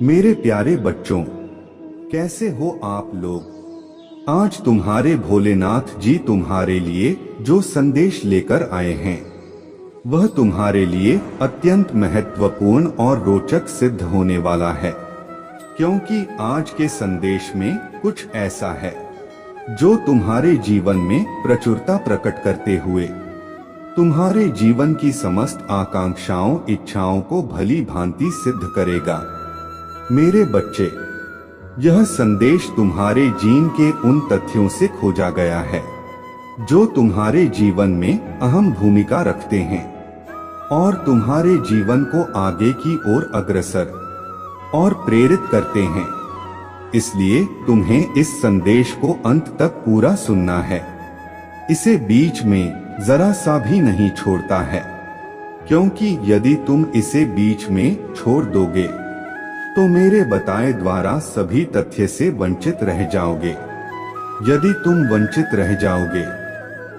मेरे प्यारे बच्चों, कैसे हो आप लोग। आज तुम्हारे भोलेनाथ जी तुम्हारे लिए जो संदेश लेकर आए हैं वह तुम्हारे लिए अत्यंत महत्वपूर्ण और रोचक सिद्ध होने वाला है, क्योंकि आज के संदेश में कुछ ऐसा है जो तुम्हारे जीवन में प्रचुरता प्रकट करते हुए तुम्हारे जीवन की समस्त आकांक्षाओं इच्छाओं को भली भांति सिद्ध करेगा। मेरे बच्चे, यह संदेश तुम्हारे जीन के उन तथ्यों से खोजा गया है जो तुम्हारे जीवन में अहम भूमिका रखते हैं और तुम्हारे जीवन को आगे की ओर अग्रसर और प्रेरित करते हैं। इसलिए तुम्हें इस संदेश को अंत तक पूरा सुनना है। इसे बीच में जरा सा भी नहीं छोड़ता है, क्योंकि यदि तुम इसे बीच में छोड़ दोगे तो मेरे बताए द्वारा सभी तथ्य से वंचित रह जाओगे। यदि तुम वंचित रह जाओगे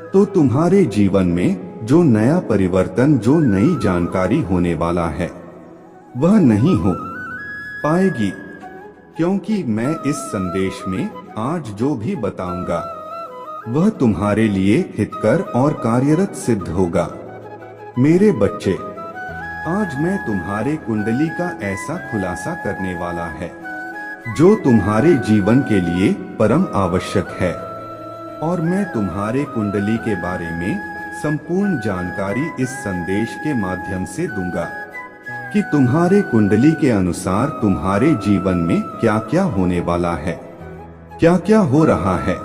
तो तुम्हारे जीवन में जो नया परिवर्तन, जो नई जानकारी होने वाला है वह नहीं हो पाएगी, क्योंकि मैं इस संदेश में आज जो भी बताऊंगा वह तुम्हारे लिए हितकर और कार्यरत सिद्ध होगा। मेरे बच्चे, आज मैं तुम्हारे कुंडली का ऐसा खुलासा करने वाला है जो तुम्हारे जीवन के लिए परम आवश्यक है, और मैं तुम्हारे कुंडली के बारे में संपूर्ण जानकारी इस संदेश के माध्यम से दूंगा कि तुम्हारे कुंडली के अनुसार तुम्हारे जीवन में क्या क्या होने वाला है, क्या क्या हो रहा है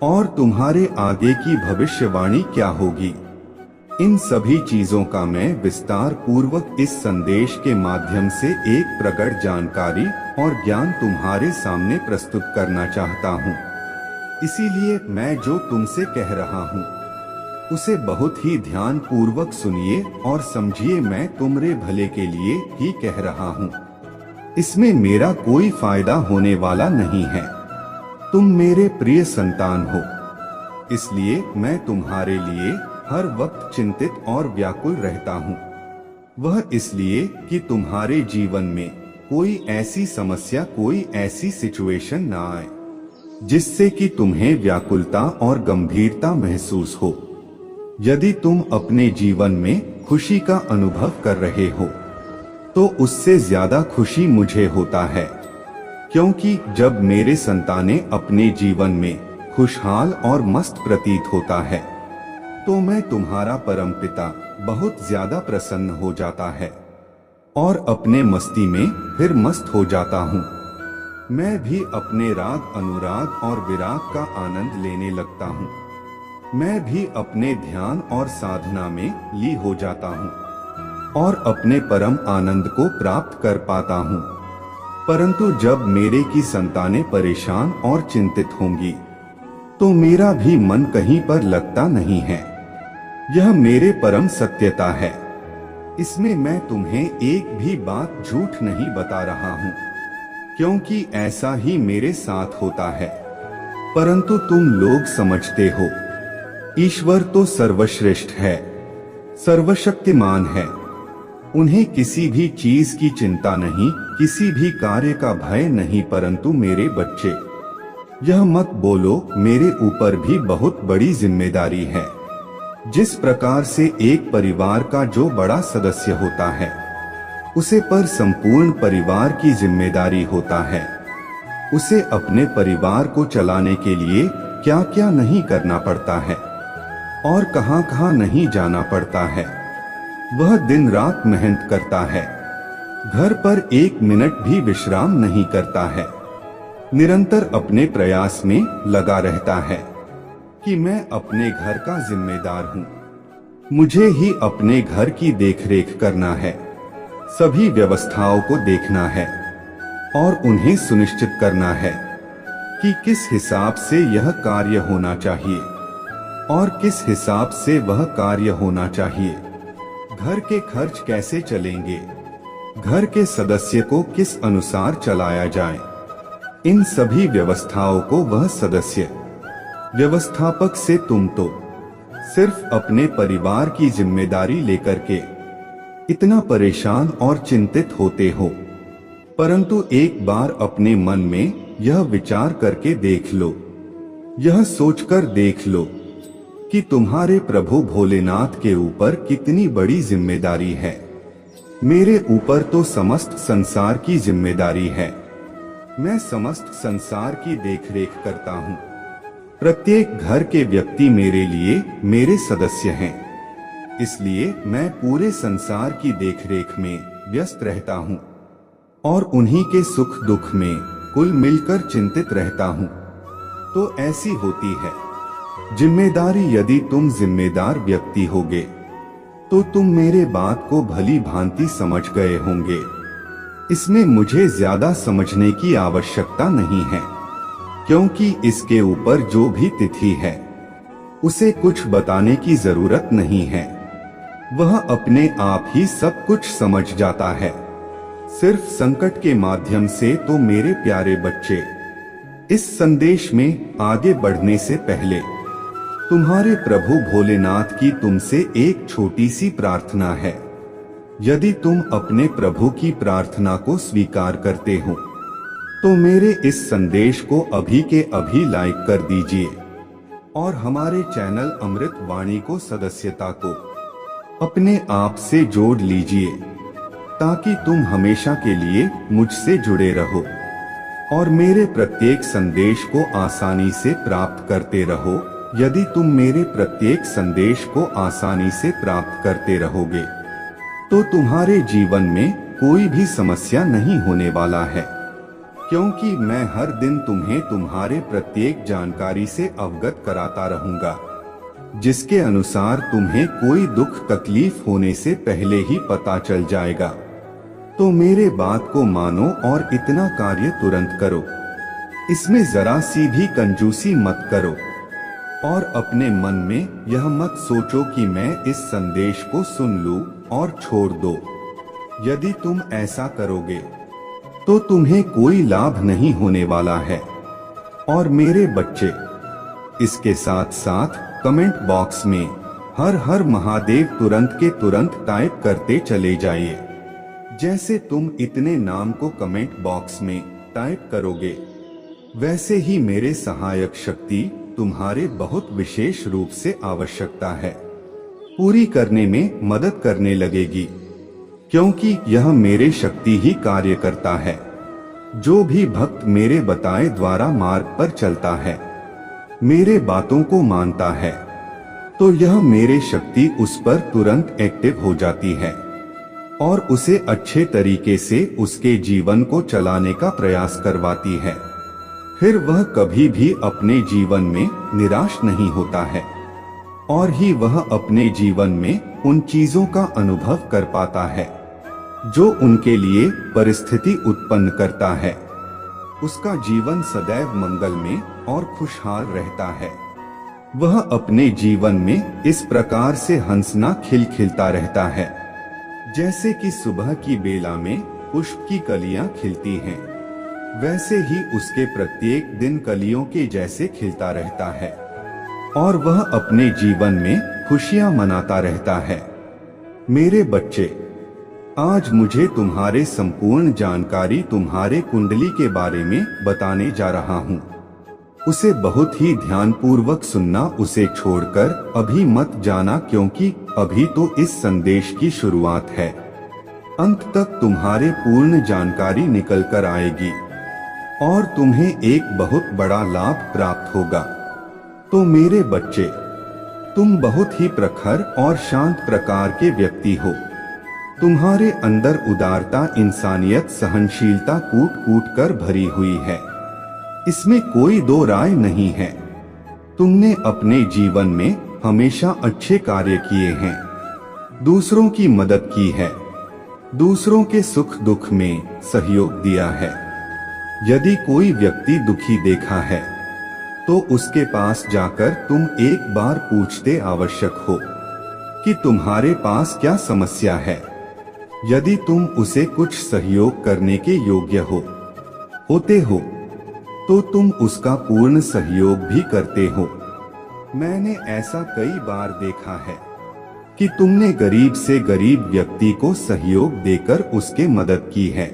और तुम्हारे आगे की भविष्यवाणी क्या होगी। इन सभी चीजों का मैं विस्तार पूर्वक इस संदेश के माध्यम से एक प्रकट जानकारी और ज्ञान तुम्हारे सामने प्रस्तुत करना चाहता हूँ। इसीलिए मैं जो तुमसे कह रहा हूँ उसे बहुत ही ध्यान पूर्वक सुनिए और समझिए। मैं तुम्हारे भले के लिए ही कह रहा हूँ, इसमें मेरा कोई फायदा होने वाला नहीं है। तुम मेरे प्रिय संतान हो, इसलिए मैं तुम्हारे लिए हर वक्त चिंतित और व्याकुल रहता हूँ। वह इसलिए कि तुम्हारे जीवन में कोई ऐसी समस्या, कोई ऐसी सिचुएशन ना आए जिससे कि तुम्हें व्याकुलता और गंभीरता महसूस हो। यदि तुम अपने जीवन में खुशी का अनुभव कर रहे हो तो उससे ज्यादा खुशी मुझे होता है, क्योंकि जब मेरे संतानें अपने जीवन में खुशहाल और मस्त प्रतीत होता है तो मैं तुम्हारा परमपिता बहुत ज्यादा प्रसन्न हो जाता है और अपने मस्ती में फिर मस्त हो जाता हूँ। मैं भी अपने राग, अनुराग और विराग का आनंद लेने लगता हूँ। मैं भी अपने ध्यान और साधना में लीन हो जाता हूँ और अपने परम आनंद को प्राप्त कर पाता हूँ। परंतु जब मेरे की संतानें परेशान और चिंतित होंगी तो मेरा भी मन कहीं पर लगता नहीं है। यह मेरे परम सत्यता है। इसमें मैं तुम्हें एक भी बात झूठ नहीं बता रहा हूँ, क्योंकि ऐसा ही मेरे साथ होता है। परंतु तुम लोग समझते हो, ईश्वर तो सर्वश्रेष्ठ है, सर्वशक्तिमान है। उन्हें किसी भी चीज की चिंता नहीं, किसी भी कार्य का भय नहीं। परंतु मेरे बच्चे, यह मत बोलो मेरे ऊपर भी बहुत बड़ी जिम्मेदारी है। जिस प्रकार से एक परिवार का जो बड़ा सदस्य होता है उसे पर संपूर्ण परिवार की जिम्मेदारी होता है, उसे अपने परिवार को चलाने के लिए क्या क्या नहीं करना पड़ता है और कहां कहां नहीं जाना पड़ता है। वह दिन रात मेहनत करता है, घर पर एक मिनट भी विश्राम नहीं करता है, निरंतर अपने प्रयास में लगा रहता है कि मैं अपने घर का जिम्मेदार हूँ, मुझे ही अपने घर की देखरेख करना है, सभी व्यवस्थाओं को देखना है और उन्हें सुनिश्चित करना है कि किस हिसाब से यह कार्य होना चाहिए और किस हिसाब से वह कार्य होना चाहिए। घर के खर्च कैसे चलेंगे, घर के सदस्य को किस अनुसार चलाया जाए, इन सभी व्यवस्थाओं को वह सदस्य, व्यवस्थापक से तुम तो सिर्फ अपने परिवार की जिम्मेदारी लेकर के इतना परेशान और चिंतित होते हो। परंतु एक बार अपने मन में यह विचार करके देख लो, यह सोचकर देख लो कि तुम्हारे प्रभु भोलेनाथ के ऊपर कितनी बड़ी जिम्मेदारी है। मेरे ऊपर तो समस्त संसार की जिम्मेदारी है। मैं समस्त संसार की देखरेख करता हूँ। प्रत्येक घर के व्यक्ति मेरे लिए मेरे सदस्य हैं। इसलिए मैं पूरे संसार की देखरेख में व्यस्त रहता हूँ और उन्हीं के सुख दुख में कुल मिलकर चिंतित रहता हूँ। तो ऐसी होती है जिम्मेदारी। यदि तुम जिम्मेदार व्यक्ति होगे तो तुम मेरे बात को भली भांति समझ गए होंगे। इसमें मुझे ज्यादा समझने की आवश्यकता नहीं है, क्योंकि इसके ऊपर जो भी तिथि है उसे कुछ बताने की जरूरत नहीं है। वह अपने आप ही सब कुछ समझ जाता है। सिर्फ संकट के माध्यम से। तो मेरे प्यारे बच्चे, इस संदेश में आगे बढ़ने से पहले तुम्हारे प्रभु भोलेनाथ की तुमसे एक छोटी सी प्रार्थना है। यदि तुम अपने प्रभु की प्रार्थना को स्वीकार करते हो तो मेरे इस संदेश को अभी के अभी लाइक कर दीजिए और हमारे चैनल अमृत वाणी को सदस्यता को अपने आप से जोड़ लीजिए, ताकि तुम हमेशा के लिए मुझसे जुड़े रहो और मेरे प्रत्येक संदेश को आसानी से प्राप्त करते रहो। यदि तुम मेरे प्रत्येक संदेश को आसानी से प्राप्त करते रहोगे तो तुम्हारे जीवन में कोई भी समस्या नहीं होने वाला है, क्योंकि मैं हर दिन तुम्हें तुम्हारे प्रत्येक जानकारी से अवगत कराता रहूंगा, जिसके अनुसार तुम्हें कोई दुख तकलीफ होने से पहले ही पता चल जाएगा। तो मेरे बात को मानो और इतना कार्य तुरंत करो। इसमें जरा सी भी कंजूसी मत करो और अपने मन में यह मत सोचो कि मैं इस संदेश को सुन लूं और छोड़ दो। यदि तुम ऐसा करोगे तो तुम्हें कोई लाभ नहीं होने वाला है। और मेरे बच्चे, इसके साथ साथ कमेंट बॉक्स में हर हर महादेव तुरंत के तुरंत टाइप करते चले जाइए। जैसे तुम इतने नाम को कमेंट बॉक्स में टाइप करोगे, वैसे ही मेरे सहायक शक्ति तुम्हारे बहुत विशेष रूप से आवश्यकता है पूरी करने में मदद करने लगेगी, क्योंकि यह मेरे शक्ति ही कार्य करता है। जो भी भक्त मेरे बताए द्वारा मार्ग पर चलता है, मेरे बातों को मानता है, तो यह मेरे शक्ति उस पर तुरंत एक्टिव हो जाती है और उसे अच्छे तरीके से उसके जीवन को चलाने का प्रयास करवाती है। फिर वह कभी भी अपने जीवन में निराश नहीं होता है और ही वह अपने जीवन में उन चीजों का अनुभव कर पाता है जो उनके लिए परिस्थिति उत्पन्न करता है। उसका जीवन सदैव मंगल में और खुशहाल रहता है। वह अपने जीवन में इस प्रकार से हंसना खिलखिलता रहता है, जैसे कि सुबह की बेला में पुष्प की कलियां खिलती हैं, वैसे ही उसके प्रत्येक दिन कलियों के जैसे खिलता रहता है और वह अपने जीवन में खुशियां मनाता रहता है। मेरे बच्चे, आज मुझे तुम्हारे संपूर्ण जानकारी तुम्हारे कुंडली के बारे में बताने जा रहा हूँ। उसे बहुत ही ध्यानपूर्वक सुनना, उसे छोड़कर अभी मत जाना, क्योंकि अभी तो इस संदेश की शुरुआत है। अंत तक तुम्हारे पूर्ण जानकारी निकल कर आएगी और तुम्हें एक बहुत बड़ा लाभ प्राप्त होगा। तो मेरे बच्चे, तुम बहुत ही प्रखर और शांत प्रकार के व्यक्ति हो। तुम्हारे अंदर उदारता, इंसानियत, सहनशीलता कूट कूट कर भरी हुई है। इसमें कोई दो राय नहीं है। तुमने अपने जीवन में हमेशा अच्छे कार्य किए हैं, दूसरों की मदद की है, दूसरों के सुख दुख में सहयोग दिया है। यदि कोई व्यक्ति दुखी देखा है तो उसके पास जाकर तुम एक बार पूछते आवश्यक हो कि तुम्हारे पास क्या समस्या है। यदि तुम उसे कुछ सहयोग करने के योग्य होते हो तो तुम उसका पूर्ण सहयोग भी करते हो। मैंने ऐसा कई बार देखा है कि तुमने गरीब से गरीब व्यक्ति को सहयोग देकर उसके मदद की है,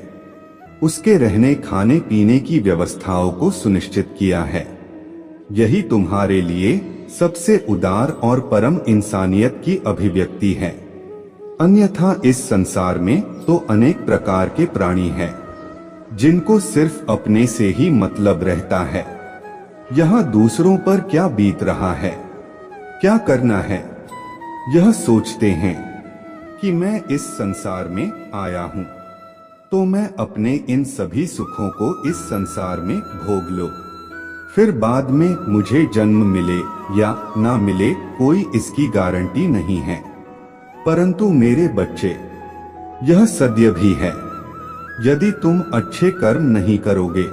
उसके रहने खाने पीने की व्यवस्थाओं को सुनिश्चित किया है। यही तुम्हारे लिए सबसे उदार और परम इंसानियत की अभिव्यक्ति है। अन्यथा इस संसार में तो अनेक प्रकार के प्राणी हैं, जिनको सिर्फ अपने से ही मतलब रहता है। यहाँ दूसरों पर क्या बीत रहा है, क्या करना है, यह सोचते हैं कि मैं इस संसार में आया हूँ तो मैं अपने इन सभी सुखों को इस संसार में भोग लो, फिर बाद में मुझे जन्म मिले या ना मिले कोई इसकी गारंटी नहीं है। परंतु मेरे बच्चे, यह सत्य भी है, यदि तुम अच्छे कर्म नहीं करोगे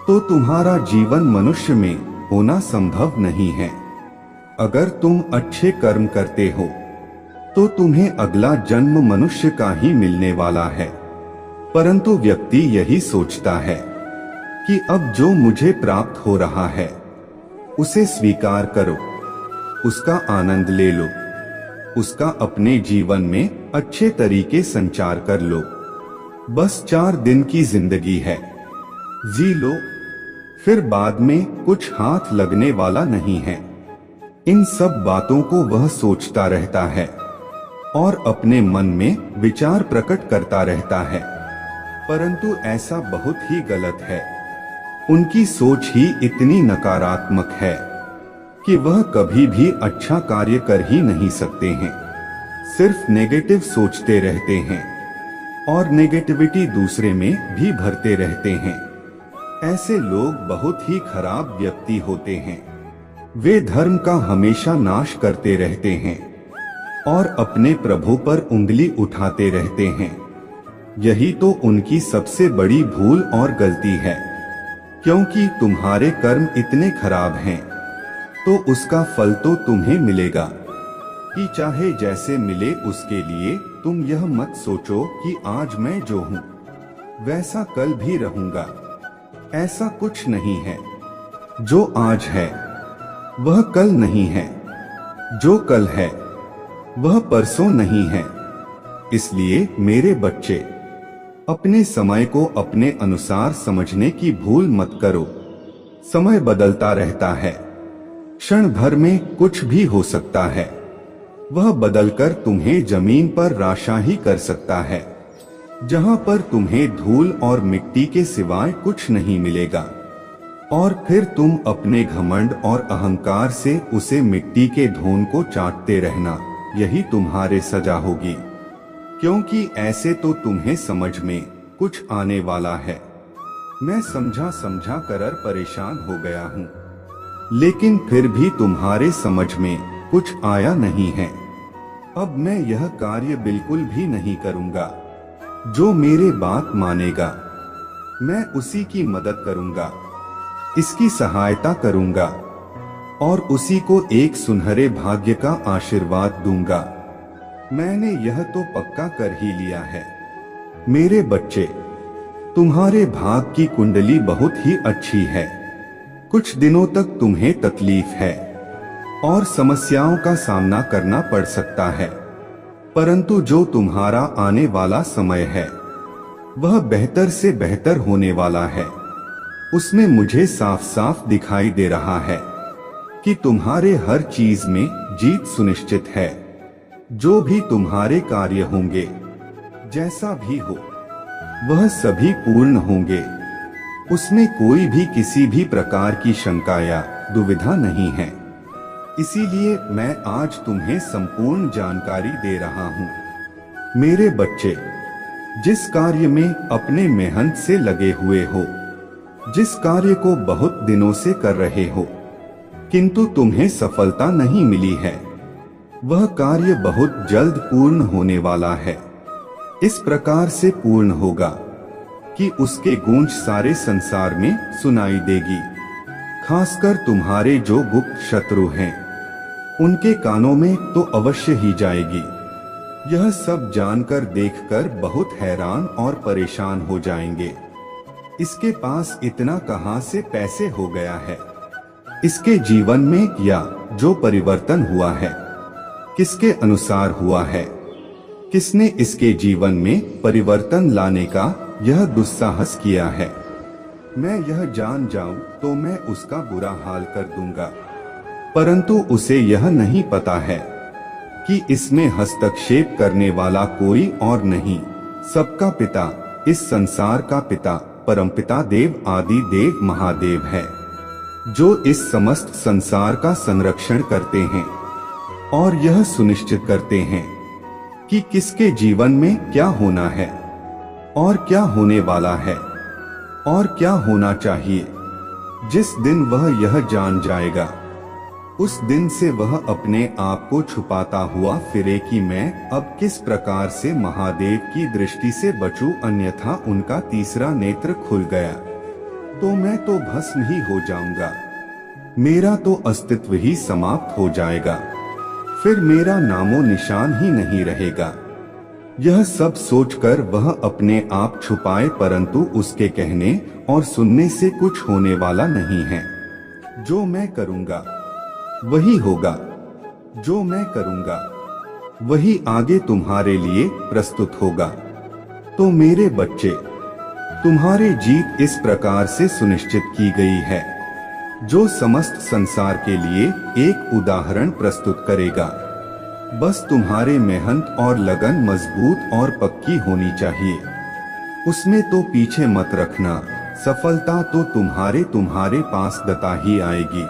तो तुम्हारा जीवन मनुष्य में होना संभव नहीं है। अगर तुम अच्छे कर्म करते हो तो तुम्हें अगला जन्म मनुष्य का ही मिलने वाला है। परंतु व्यक्ति यही सोचता है कि अब जो मुझे प्राप्त हो रहा है उसे स्वीकार करो, उसका आनंद ले लो, उसका अपने जीवन में अच्छे तरीके संचार कर लो। बस 4 दिन की जिंदगी है, जी लो, फिर बाद में कुछ हाथ लगने वाला नहीं है। इन सब बातों को वह सोचता रहता है और अपने मन में विचार प्रकट करता रहता है, परंतु ऐसा बहुत ही गलत है। उनकी सोच ही इतनी नकारात्मक है कि वह कभी भी अच्छा कार्य कर ही नहीं सकते हैं, सिर्फ नेगेटिव सोचते रहते हैं और नेगेटिविटी दूसरे में भी भरते रहते हैं। ऐसे लोग बहुत ही खराब व्यक्ति होते हैं। वे धर्म का हमेशा नाश करते रहते हैं और अपने प्रभु पर उंगली उठाते रहते हैं। यही तो उनकी सबसे बड़ी भूल और गलती है, क्योंकि तुम्हारे कर्म इतने खराब हैं तो उसका फल तो तुम्हें मिलेगा कि चाहे जैसे मिले। उसके लिए तुम यह मत सोचो कि आज मैं जो हूँ वैसा कल भी रहूंगा। ऐसा कुछ नहीं है। जो आज है वह कल नहीं है, जो कल है वह परसों नहीं है। इसलिए मेरे बच्चे, अपने समय को अपने अनुसार समझने की भूल मत करो। समय बदलता रहता है, क्षण भर में कुछ भी हो सकता है। वह बदलकर तुम्हें जमीन पर राशाही कर सकता है, जहां पर तुम्हें धूल और मिट्टी के सिवाय कुछ नहीं मिलेगा, और फिर तुम अपने घमंड और अहंकार से उसे मिट्टी के धोन को चाटते रहना। यही तुम्हारे सजा होगी, क्योंकि ऐसे तो तुम्हें समझ में कुछ आने वाला है। मैं समझा कर परेशान हो गया हूँ, लेकिन फिर भी तुम्हारे समझ में कुछ आया नहीं है। अब मैं यह कार्य बिल्कुल भी नहीं करूँगा। जो मेरे बात मानेगा मैं उसी की मदद करूँगा, इसकी सहायता करूँगा और उसी को एक सुनहरे भाग्य का आशीर्वाद दूंगा। मैंने यह तो पक्का कर ही लिया है। मेरे बच्चे, तुम्हारे भाग की कुंडली बहुत ही अच्छी है। कुछ दिनों तक तुम्हें तकलीफ है और समस्याओं का सामना करना पड़ सकता है, परंतु जो तुम्हारा आने वाला समय है वह बेहतर से बेहतर होने वाला है। उसमें मुझे साफ साफ दिखाई दे रहा है कि तुम्हारे हर चीज में जीत सुनिश्चित है। जो भी तुम्हारे कार्य होंगे, जैसा भी हो, वह सभी पूर्ण होंगे। उसमें कोई भी किसी भी प्रकार की शंका या दुविधा नहीं है। इसीलिए मैं आज तुम्हें संपूर्ण जानकारी दे रहा हूँ। मेरे बच्चे, जिस कार्य में अपने मेहनत से लगे हुए हो, जिस कार्य को बहुत दिनों से कर रहे हो किंतु तुम्हें सफलता नहीं मिली है, वह कार्य बहुत जल्द पूर्ण होने वाला है। इस प्रकार से पूर्ण होगा कि उसके गूंज सारे संसार में सुनाई देगी। खासकर तुम्हारे जो गुप्त शत्रु हैं, उनके कानों में तो अवश्य ही जाएगी। यह सब जानकर देखकर बहुत हैरान और परेशान हो जाएंगे। इसके पास इतना कहां से पैसे हो गया है? इसके जीवन में या जो परिवर्तन हुआ है किसके अनुसार हुआ है? किसने इसके जीवन में परिवर्तन लाने का यह दुस्साहस किया है। मैं यह जान जाऊं तो मैं उसका बुरा हाल कर दूंगा, परंतु उसे यह नहीं पता है कि इसमें हस्तक्षेप करने वाला कोई और नहीं, सबका पिता, इस संसार का पिता, परमपिता देव आदि देव महादेव है, जो इस समस्त संसार का संरक्षण करते हैं और यह सुनिश्चित करते हैं कि किसके जीवन में क्या होना है और क्या होने वाला है और क्या होना चाहिए। जिस दिन वह यह जान जाएगा, उस दिन से वह अपने आप को छुपाता हुआ फिरे कि मैं अब किस प्रकार से महादेव की दृष्टि से बचूं, अन्यथा उनका तीसरा नेत्र खुल गया तो मैं तो भस्म ही हो जाऊंगा, मेरा तो अस्तित्व ही समाप्त हो जाएगा, फिर मेरा नामो निशान ही नहीं रहेगा। यह सब सोचकर वह अपने आप छुपाए, परंतु उसके कहने और सुनने से कुछ होने वाला नहीं है। जो मैं करूंगा वही होगा, जो मैं करूंगा वही आगे तुम्हारे लिए प्रस्तुत होगा। तो मेरे बच्चे, तुम्हारी जीत इस प्रकार से सुनिश्चित की गई है, जो समस्त संसार के लिए एक उदाहरण प्रस्तुत करेगा। बस तुम्हारे मेहनत और लगन मजबूत और पक्की होनी चाहिए, उसमें तो पीछे मत रखना। सफलता तो तुम्हारे पास दता ही आएगी।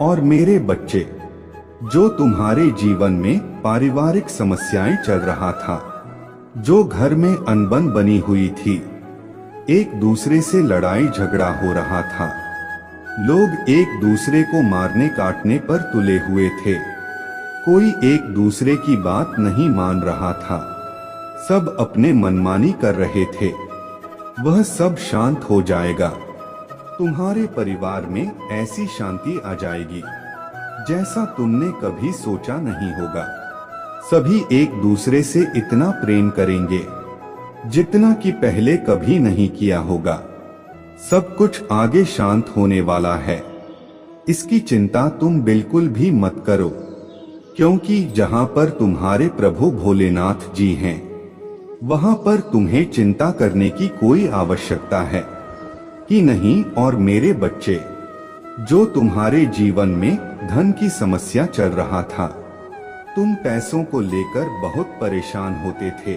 और मेरे बच्चे, जो तुम्हारे जीवन में पारिवारिक समस्याएं चल रहा था, जो घर में अनबन बनी हुई थी, एक दूसरे से लड़ाई झगड़ा हो रहा था, लोग एक दूसरे को मारने काटने पर तुले हुए थे, कोई एक दूसरे की बात नहीं मान रहा था, सब अपने मनमानी कर रहे थे, वह सब शांत हो जाएगा। तुम्हारे परिवार में ऐसी शांति आ जाएगी जैसा तुमने कभी सोचा नहीं होगा। सभी एक दूसरे से इतना प्रेम करेंगे जितना कि पहले कभी नहीं किया होगा। सब कुछ आगे शांत होने वाला है, इसकी चिंता तुम बिल्कुल भी मत करो, क्योंकि जहां पर तुम्हारे प्रभु भोलेनाथ जी हैं, वहां पर तुम्हें चिंता करने की कोई आवश्यकता है कि नहीं। और मेरे बच्चे, जो तुम्हारे जीवन में धन की समस्या चल रहा था, तुम पैसों को लेकर बहुत परेशान होते थे,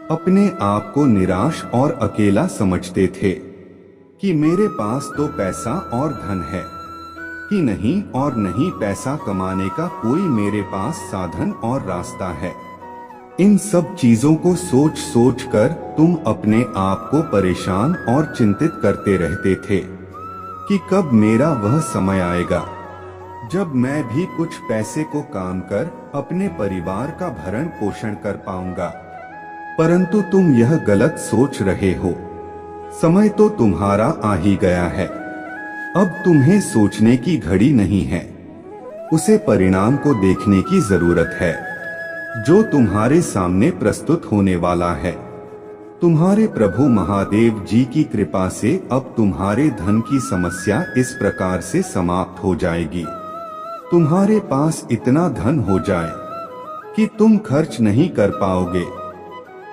अपने आप को निराश और अकेला समझते थे कि मेरे पास तो पैसा और धन है कि नहीं, और नहीं पैसा कमाने का कोई मेरे पास साधन और रास्ता है। इन सब चीजों को सोच सोच कर तुम अपने आप को परेशान और चिंतित करते रहते थे कि कब मेरा वह समय आएगा जब मैं भी कुछ पैसे को काम कर अपने परिवार का भरण पोषण कर पाऊंगा। परंतु तुम यह गलत सोच रहे हो, समय तो तुम्हारा आ ही गया है, अब तुम्हें सोचने की घड़ी नहीं है, उसे परिणाम को देखने की जरूरत है जो तुम्हारे सामने प्रस्तुत होने वाला है। तुम्हारे प्रभु महादेव जी की कृपा से अब तुम्हारे धन की समस्या इस प्रकार से समाप्त हो जाएगी, तुम्हारे पास इतना धन हो जाए कि तुम खर्च नहीं कर पाओगे,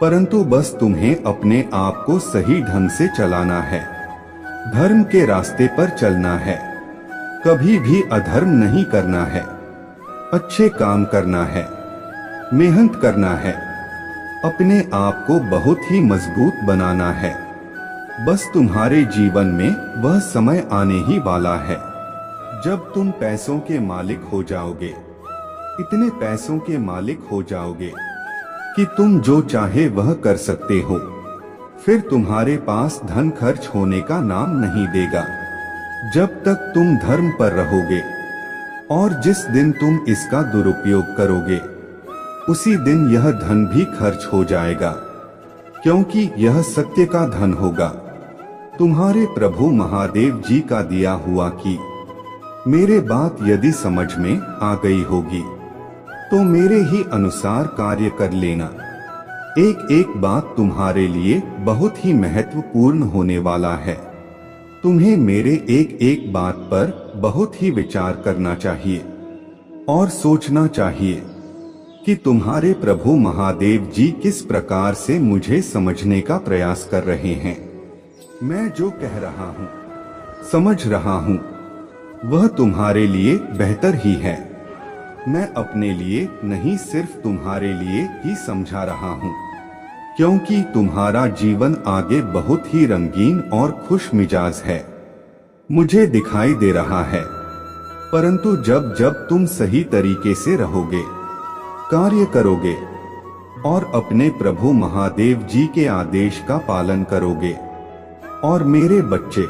परंतु बस तुम्हें अपने आप को सही ढंग से चलाना है, धर्म के रास्ते पर चलना है, कभी भी अधर्म नहीं करना है, अच्छे काम करना है, मेहनत करना है, अपने आप को बहुत ही मजबूत बनाना है। बस तुम्हारे जीवन में वह समय आने ही वाला है जब तुम पैसों के मालिक हो जाओगे, इतने पैसों के मालिक हो जाओगे कि तुम जो चाहे वह कर सकते हो। फिर तुम्हारे पास धन खर्च होने का नाम नहीं देगा जब तक तुम धर्म पर रहोगे, और जिस दिन तुम इसका दुरुपयोग करोगे उसी दिन यह धन भी खर्च हो जाएगा, क्योंकि यह सत्य का धन होगा, तुम्हारे प्रभु महादेव जी का दिया हुआ। कि मेरे बात यदि समझ में आ गई होगी तो मेरे ही अनुसार कार्य कर लेना। एक एक बात तुम्हारे लिए बहुत ही महत्वपूर्ण होने वाला है, तुम्हें मेरे एक एक बात पर बहुत ही विचार करना चाहिए और सोचना चाहिए कि तुम्हारे प्रभु महादेव जी किस प्रकार से मुझे समझने का प्रयास कर रहे हैं। मैं जो कह रहा हूँ, समझ रहा हूँ, वह तुम्हारे लिए बेहतर ही है। मैं अपने लिए नहीं, सिर्फ तुम्हारे लिए ही समझा रहा हूँ, क्योंकि तुम्हारा जीवन आगे बहुत ही रंगीन और खुश मिजाज है, मुझे दिखाई दे रहा है। परंतु जब जब तुम सही तरीके से रहोगे, कार्य करोगे और अपने प्रभु महादेव जी के आदेश का पालन करोगे। और मेरे बच्चे,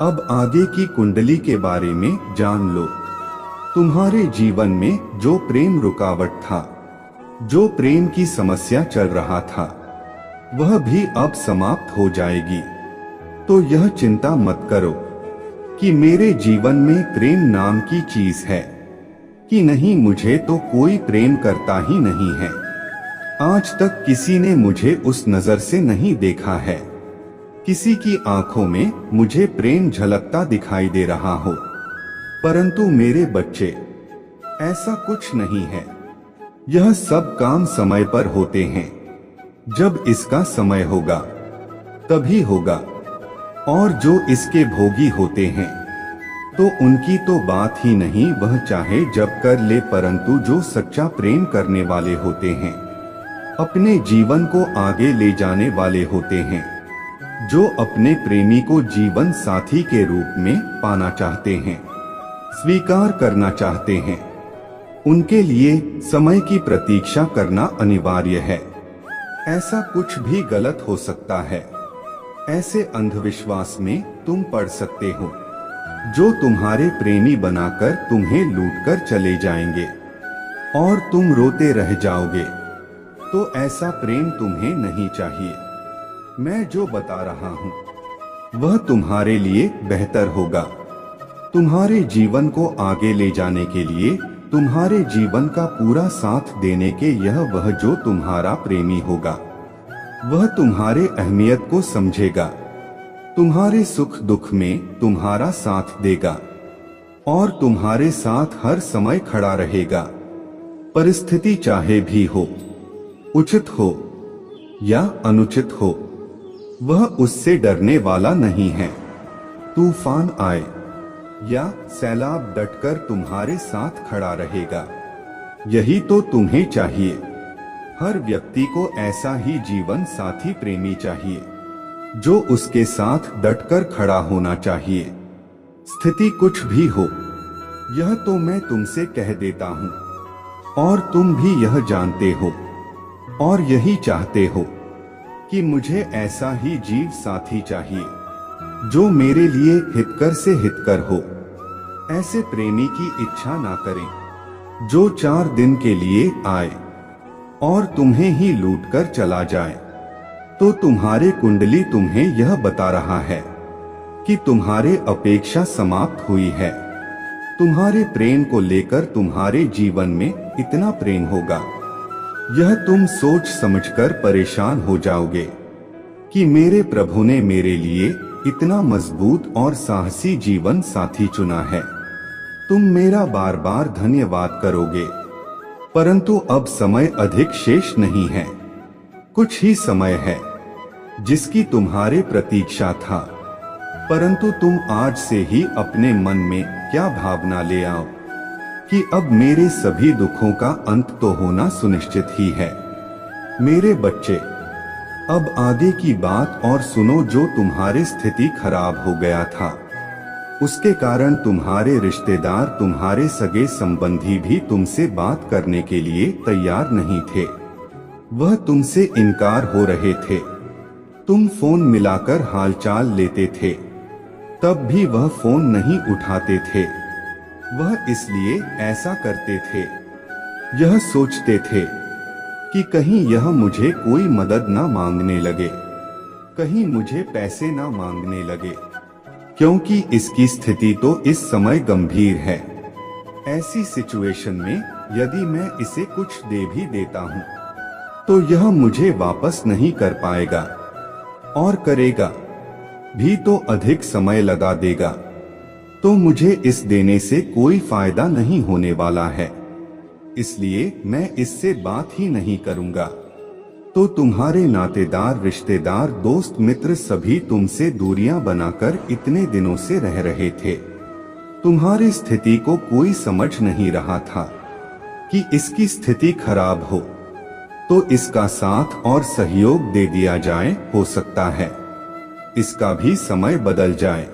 अब आगे की कुंडली के बारे में जान लो। तुम्हारे जीवन में जो प्रेम रुकावट था, जो प्रेम की समस्या चल रहा था, वह भी अब समाप्त हो जाएगी। तो यह चिंता मत करो कि मेरे जीवन में प्रेम नाम की चीज है कि नहीं, मुझे तो कोई प्रेम करता ही नहीं है। आज तक किसी ने मुझे उस नजर से नहीं देखा है, किसी की आंखों में मुझे प्रेम झलकता दिखाई दे रहा हो। परंतु मेरे बच्चे, ऐसा कुछ नहीं है। यह सब काम समय पर होते हैं। जब इसका समय होगा तभी होगा। और जो इसके भोगी होते हैं तो उनकी तो बात ही नहीं, वह चाहे जब कर ले। परंतु जो सच्चा प्रेम करने वाले होते हैं, अपने जीवन को आगे ले जाने वाले होते हैं, जो अपने प्रेमी को जीवन साथी के रूप में पाना चाहते हैं, स्वीकार करना चाहते हैं, उनके लिए समय की प्रतीक्षा करना अनिवार्य है। ऐसा कुछ भी गलत हो सकता है। ऐसे अंधविश्वास में तुम पड़ सकते हो जो तुम्हारे प्रेमी बनाकर तुम्हें लूटकर चले जाएंगे और तुम रोते रह जाओगे। तो ऐसा प्रेम तुम्हें नहीं चाहिए। मैं जो बता रहा हूँ वह तुम्हारे लिए बेहतर होगा। तुम्हारे जीवन को आगे ले जाने के लिए, तुम्हारे जीवन का पूरा साथ देने के यह वह जो तुम्हारा प्रेमी होगा, वह तुम्हारे अहमियत को समझेगा, तुम्हारे सुख दुख में तुम्हारा साथ देगा और तुम्हारे साथ हर समय खड़ा रहेगा। परिस्थिति चाहे भी हो, उचित हो या अनुचित हो, वह उससे डरने वाला नहीं है। तूफान आए या सैलाब, डटकर तुम्हारे साथ खड़ा रहेगा। यही तो तुम्हें चाहिए। हर व्यक्ति को ऐसा ही जीवन साथी प्रेमी चाहिए, जो उसके साथ डटकर खड़ा होना चाहिए, स्थिति कुछ भी हो। यह तो मैं तुमसे कह देता हूँ और तुम भी यह जानते हो और यही चाहते हो कि मुझे ऐसा ही जीव साथी चाहिए, जो मेरे लिए हितकर से हितकर हो। ऐसे प्रेमी की इच्छा ना करें जो 4 दिन के लिए आए और तुम्हें ही लूटकर चला जाए। तो तुम्हारे कुंडली तुम्हें यह बता रहा है कि तुम्हारे अपेक्षा समाप्त हुई है। तुम्हारे प्रेम को लेकर तुम्हारे जीवन में इतना प्रेम होगा, यह तुम सोच समझकर परेशान हो जाओगे कि मेरे प्रभु ने मेरे लिए इतना मजबूत और साहसी जीवन साथी चुना है। तुम मेरा बार बार धन्यवाद करोगे। परंतु अब समय अधिक शेष नहीं है। कुछ ही समय है जिसकी तुम्हारे प्रतीक्षा था। परंतु तुम आज से ही अपने मन में क्या भावना ले आओ कि अब मेरे सभी दुखों का अंत तो होना सुनिश्चित ही है। मेरे बच्चे, अब आगे की बात और सुनो। जो तुम्हारी स्थिति खराब हो गया था, उसके कारण तुम्हारे रिश्तेदार, तुम्हारे सगे संबंधी भी तुमसे बात करने के लिए तैयार नहीं थे। वह तुमसे इनकार हो रहे थे। तुम फोन मिलाकर हालचाल लेते थे, तब भी वह फोन नहीं उठाते थे। वह इसलिए ऐसा करते थे, यह सोचते थे कि कहीं यह मुझे कोई मदद ना मांगने लगे, कहीं मुझे पैसे ना मांगने लगे, क्योंकि इसकी स्थिति तो इस समय गंभीर है। ऐसी सिचुएशन में यदि मैं इसे कुछ दे भी देता हूँ तो यह मुझे वापस नहीं कर पाएगा, और करेगा भी तो अधिक समय लगा देगा। तो मुझे इस देने से कोई फायदा नहीं होने वाला है। इसलिए मैं इससे बात ही नहीं करूंगा। तो तुम्हारे नातेदार, रिश्तेदार, दोस्त, मित्र सभी तुमसे दूरियां बनाकर इतने दिनों से रह रहे थे। तुम्हारी स्थिति को कोई समझ नहीं रहा था कि इसकी स्थिति खराब हो तो इसका साथ और सहयोग दे दिया जाए। हो सकता है इसका भी समय बदल जाए,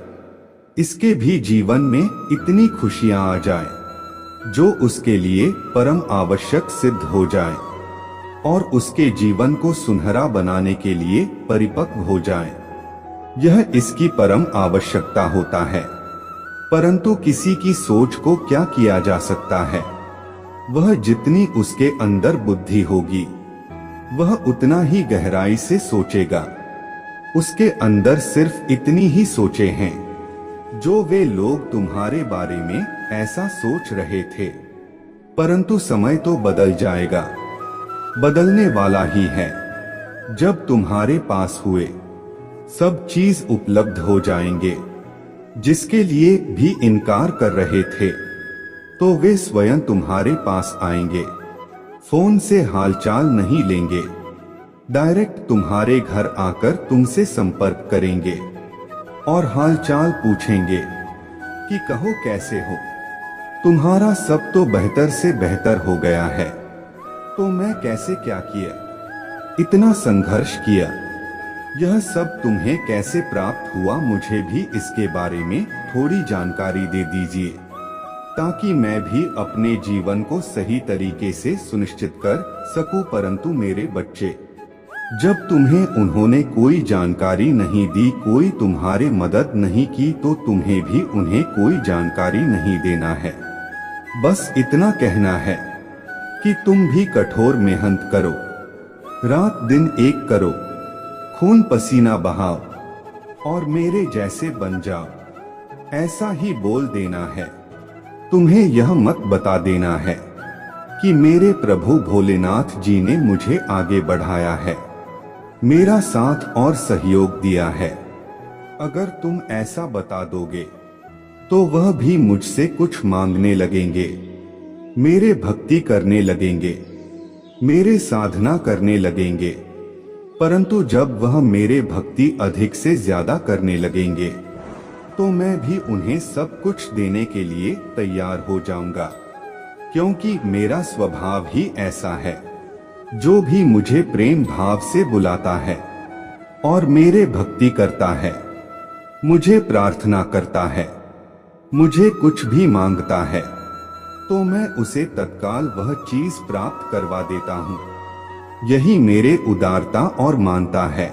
इसके भी जीवन में इतनी खुशियां आ जाए जो उसके लिए परम आवश्यक सिद्ध हो जाए और उसके जीवन को सुनहरा बनाने के लिए परिपक्व हो जाए। यह इसकी परम आवश्यकता होता है। परंतु किसी की सोच को क्या किया जा सकता है? वह जितनी उसके अंदर बुद्धि होगी वह उतना ही गहराई से सोचेगा। उसके अंदर सिर्फ इतनी ही सोचे हैं जो वे लोग तुम्हारे बारे में ऐसा सोच रहे थे। परंतु समय तो बदल जाएगा, बदलने वाला ही है। जब तुम्हारे पास हुए सब चीज उपलब्ध हो जाएंगे जिसके लिए भी इनकार कर रहे थे तो वे स्वयं तुम्हारे पास आएंगे। फोन से हालचाल नहीं लेंगे, डायरेक्ट तुम्हारे घर आकर तुमसे संपर्क करेंगे और हालचाल पूछेंगे कि कहो कैसे हो, तुम्हारा सब तो बेहतर से बेहतर हो गया है। तो मैं कैसे क्या किया, इतना संघर्ष किया, यह सब तुम्हें कैसे प्राप्त हुआ, मुझे भी इसके बारे में थोड़ी जानकारी दे दीजिए ताकि मैं भी अपने जीवन को सही तरीके से सुनिश्चित कर सकूं। परंतु मेरे बच्चे, जब तुम्हें उन्होंने कोई जानकारी नहीं दी, कोई तुम्हारी मदद नहीं की, तो तुम्हें भी उन्हें कोई जानकारी नहीं देना है। बस इतना कहना है कि तुम भी कठोर मेहनत करो, रात दिन एक करो, खून पसीना बहाओ और मेरे जैसे बन जाओ, ऐसा ही बोल देना है। तुम्हें यह मत बता देना है कि मेरे प्रभु भोलेनाथ जी ने मुझे आगे बढ़ाया है, मेरा साथ और सहयोग दिया है। अगर तुम ऐसा बता दोगे तो वह भी मुझसे कुछ मांगने लगेंगे, मेरे भक्ति करने लगेंगे, मेरे साधना करने लगेंगे। परंतु जब वह मेरे भक्ति अधिक से ज्यादा करने लगेंगे तो मैं भी उन्हें सब कुछ देने के लिए तैयार हो जाऊंगा, क्योंकि मेरा स्वभाव ही ऐसा है। जो भी मुझे प्रेम भाव से बुलाता है और मेरे भक्ति करता है, मुझे प्रार्थना करता है, मुझे कुछ भी मांगता है, तो मैं उसे तत्काल वह चीज प्राप्त करवा देता हूँ। यही मेरे उदारता और मानता है।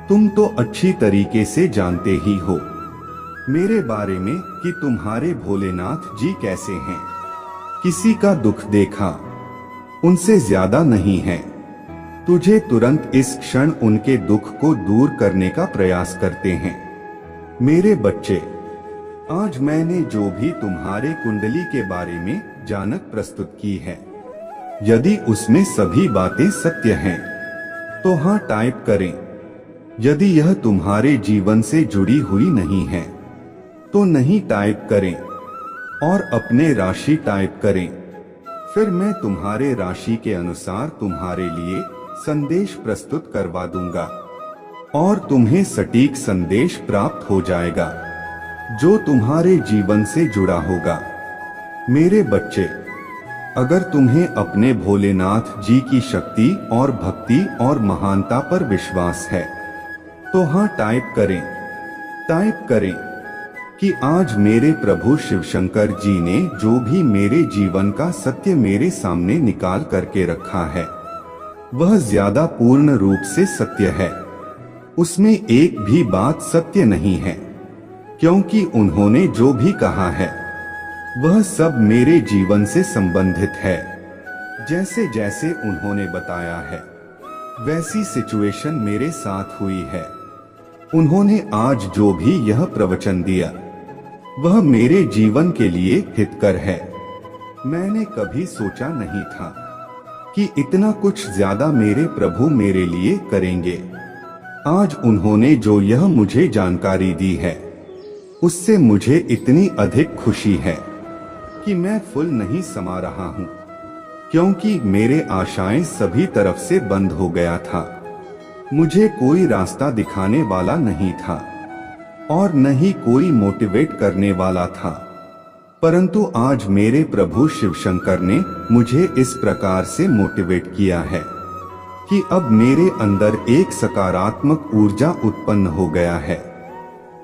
तुम तो अच्छी तरीके से जानते ही हो मेरे बारे में कि तुम्हारे भोलेनाथ जी कैसे हैं। किसी का दुख देखा उनसे ज्यादा नहीं है। तुझे तुरंत इस क्षण उनके दुख को दूर करने का प्रयास करते हैं। मेरे बच्चे, आज मैंने जो भी तुम्हारे कुंडली के बारे में जानक प्रस्तुत की है, यदि उसमें सभी बातें सत्य हैं तो हाँ टाइप करें। यदि यह तुम्हारे जीवन से जुड़ी हुई नहीं है तो नहीं टाइप करें और अपने राशि टाइप करें। फिर मैं तुम्हारे राशि के अनुसार तुम्हारे लिए संदेश प्रस्तुत करवा दूंगा और तुम्हें सटीक संदेश प्राप्त हो जाएगा जो तुम्हारे जीवन से जुड़ा होगा। मेरे बच्चे, अगर तुम्हें अपने भोलेनाथ जी की शक्ति और भक्ति और महानता पर विश्वास है तो हाँ टाइप करें कि आज मेरे प्रभु शिव शंकर जी ने जो भी मेरे जीवन का सत्य मेरे सामने निकाल करके रखा है वह ज्यादा पूर्ण रूप से सत्य है। उसमें एक भी बात सत्य नहीं है, क्योंकि उन्होंने जो भी कहा है वह सब मेरे जीवन से संबंधित है। जैसे जैसे उन्होंने बताया है वैसी सिचुएशन मेरे साथ हुई है। उन्होंने आज जो भी यह प्रवचन दिया वह मेरे जीवन के लिए हितकर है। मैंने कभी सोचा नहीं था कि इतना कुछ ज्यादा मेरे प्रभु मेरे लिए करेंगे। आज उन्होंने जो यह मुझे जानकारी दी है उससे मुझे इतनी अधिक खुशी है कि मैं फुल नहीं समा रहा हूँ। क्योंकि मेरे आशाएं सभी तरफ से बंद हो गया था। मुझे कोई रास्ता दिखाने वाला नहीं था और न ही कोई मोटिवेट करने वाला था। परंतु आज मेरे प्रभु शिव शंकर ने मुझे इस प्रकार से मोटिवेट किया है कि अब मेरे अंदर एक सकारात्मक ऊर्जा उत्पन्न हो गया है।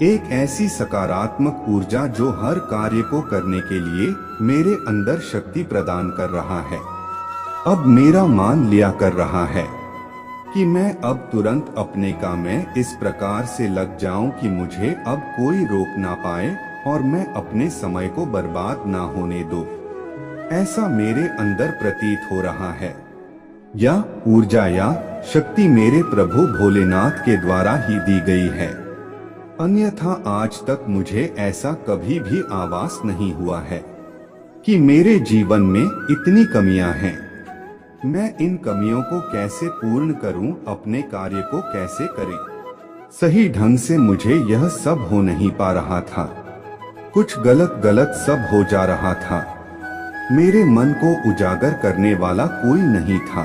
एक ऐसी सकारात्मक ऊर्जा जो हर कार्य को करने के लिए मेरे अंदर शक्ति प्रदान कर रहा है। अब मेरा मान लिया कर रहा है कि मैं अब तुरंत अपने काम में इस प्रकार से लग जाऊं कि मुझे अब कोई रोक ना पाए और मैं अपने समय को बर्बाद ना होने दूं। ऐसा मेरे अंदर प्रतीत हो रहा है। या ऊर्जा या शक्ति मेरे प्रभु भोलेनाथ के द्वारा ही दी गई है, अन्यथा आज तक मुझे ऐसा कभी भी आभास नहीं हुआ है कि मेरे जीवन में इतनी कमियां हैं। मैं इन कमियों को कैसे पूर्ण करूं, अपने कार्य को कैसे करें। सही ढंग से मुझे यह सब हो नहीं पा रहा था। कुछ गलत गलत सब हो जा रहा था। मेरे मन को उजागर करने वाला कोई नहीं था।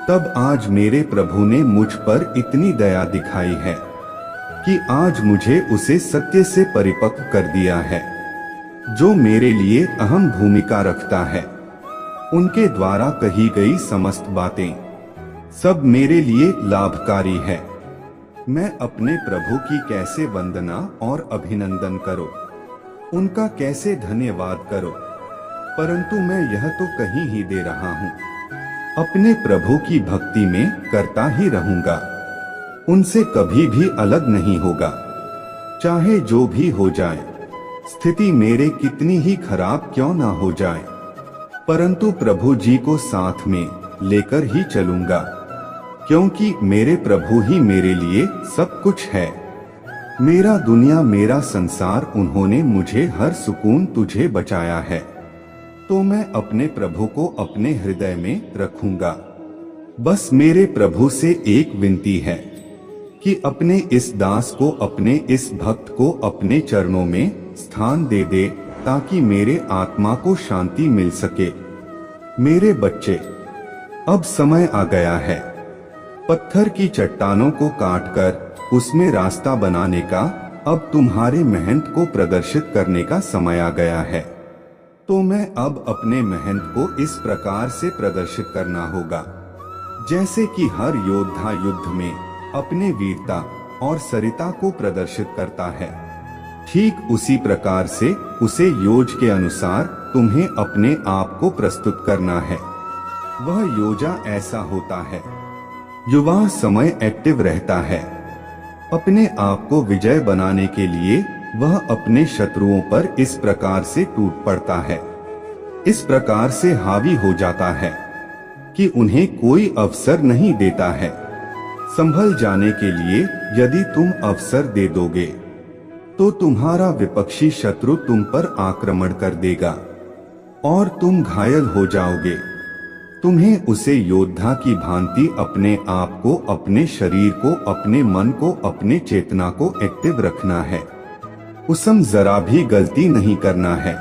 तब आज मेरे प्रभु ने मुझ पर इतनी दया दिखाई है कि आज मुझे उसे सत्य से परिपक्व कर दिया है, जो मेरे लिए अहम भूमिका रखता है। उनके द्वारा कही गई समस्त बातें सब मेरे लिए लाभकारी है। मैं अपने प्रभु की कैसे वंदना और अभिनंदन करूं, उनका कैसे धन्यवाद करूं, परंतु मैं यह तो कहीं ही दे रहा हूं। अपने प्रभु की भक्ति में करता ही रहूंगा, उनसे कभी भी अलग नहीं होगा। चाहे जो भी हो जाए, स्थिति मेरे कितनी ही खराब क्यों ना हो जाए, परंतु प्रभु जी को साथ में लेकर ही चलूंगा, क्योंकि मेरे प्रभु ही मेरे लिए सब कुछ है। मेरा दुनिया, मेरा संसार, उन्होंने मुझे हर सुकून तुझे बचाया है। तो मैं अपने प्रभु को अपने हृदय में रखूंगा। बस मेरे प्रभु से एक विनती है कि अपने इस दास को, अपने इस भक्त को अपने चरणों में स्थान दे दे, ताकि मेरे आत्मा को शांति मिल सके। मेरे बच्चे, अब समय आ गया है पत्थर की चट्टानों को काटकर उसमें रास्ता बनाने का। अब तुम्हारे मेहनत को प्रदर्शित करने का समय आ गया है। तो मैं अब अपने मेहनत को इस प्रकार से प्रदर्शित करना होगा, जैसे कि हर योद्धा युद्ध में अपने वीरता और सरिता को प्रदर्शित करता है। ठीक उसी प्रकार से उसे योज के अनुसार तुम्हें अपने आप को प्रस्तुत करना है। वह योजा ऐसा होता है, युवा समय एक्टिव रहता है। अपने आप को विजय बनाने के लिए वह अपने शत्रुओं पर इस प्रकार से टूट पड़ता है, इस प्रकार से हावी हो जाता है कि उन्हें कोई अवसर नहीं देता है। संभल जाने के लिए यदि तुम अवसर दे दोगे तो तुम्हारा विपक्षी शत्रु तुम पर आक्रमण कर देगा और तुम घायल हो जाओगे। तुम्हें उसे योद्धा की भांति अपने आप को, अपने शरीर को, अपने मन को, अपने चेतना को एक्टिव रखना है। उसम जरा भी गलती नहीं करना है,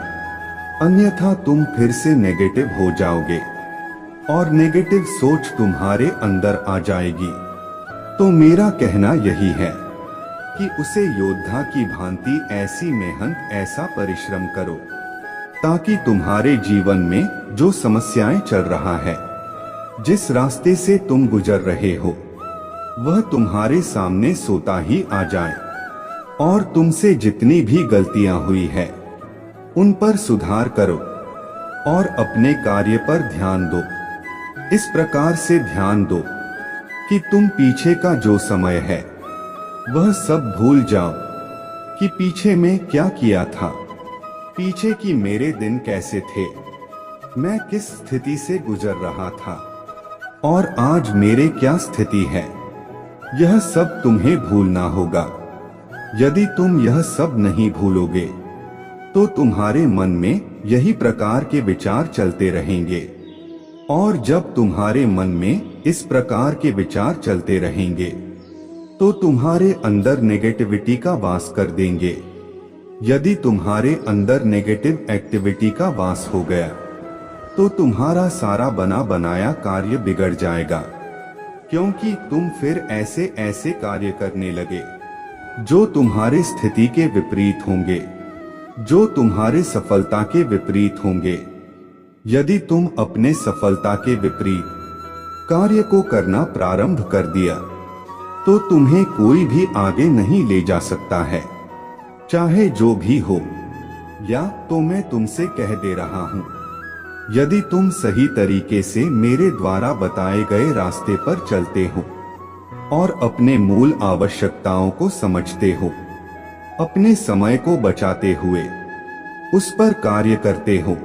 अन्यथा तुम फिर से नेगेटिव हो जाओगे और नेगेटिव सोच तुम्हारे अंदर आ जाएगी। तो मेरा कहना यही है कि उसे योद्धा की भांति ऐसी मेहनत, ऐसा परिश्रम करो, ताकि तुम्हारे जीवन में जो समस्याएं चल रहा है, जिस रास्ते से तुम गुजर रहे हो, वह तुम्हारे सामने सोता ही आ जाए और तुमसे जितनी भी गलतियां हुई है उन पर सुधार करो और अपने कार्य पर ध्यान दो। इस प्रकार से ध्यान दो कि तुम पीछे का जो समय है वह सब भूल जाओ कि पीछे में क्या किया था, पीछे की मेरे दिन कैसे थे, मैं किस स्थिति से गुजर रहा था और आज मेरे क्या स्थिति है। यह सब तुम्हें भूलना होगा। यदि तुम यह सब नहीं भूलोगे तो तुम्हारे मन में यही प्रकार के विचार चलते रहेंगे, और जब तुम्हारे मन में इस प्रकार के विचार चलते रहेंगे तो तुम्हारे अंदर नेगेटिविटी का वास कर देंगे। यदि तुम्हारे अंदर नेगेटिव एक्टिविटी का वास हो गया तो तुम्हारा सारा बना बनाया कार्य बिगड़ जाएगा, क्योंकि तुम फिर ऐसे ऐसे कार्य करने लगे जो तुम्हारे स्थिति के विपरीत होंगे, जो तुम्हारे सफलता के विपरीत होंगे। यदि तुम अपने सफलता के विपरीत कार्य को करना प्रारंभ कर दिया तो तुम्हें कोई भी आगे नहीं ले जा सकता है, चाहे जो भी हो। या तो मैं तुमसे कह दे रहा हूं, यदि तुम सही तरीके से मेरे द्वारा बताए गए रास्ते पर चलते हो और अपने मूल आवश्यकताओं को समझते हो, अपने समय को बचाते हुए उस पर कार्य करते हो,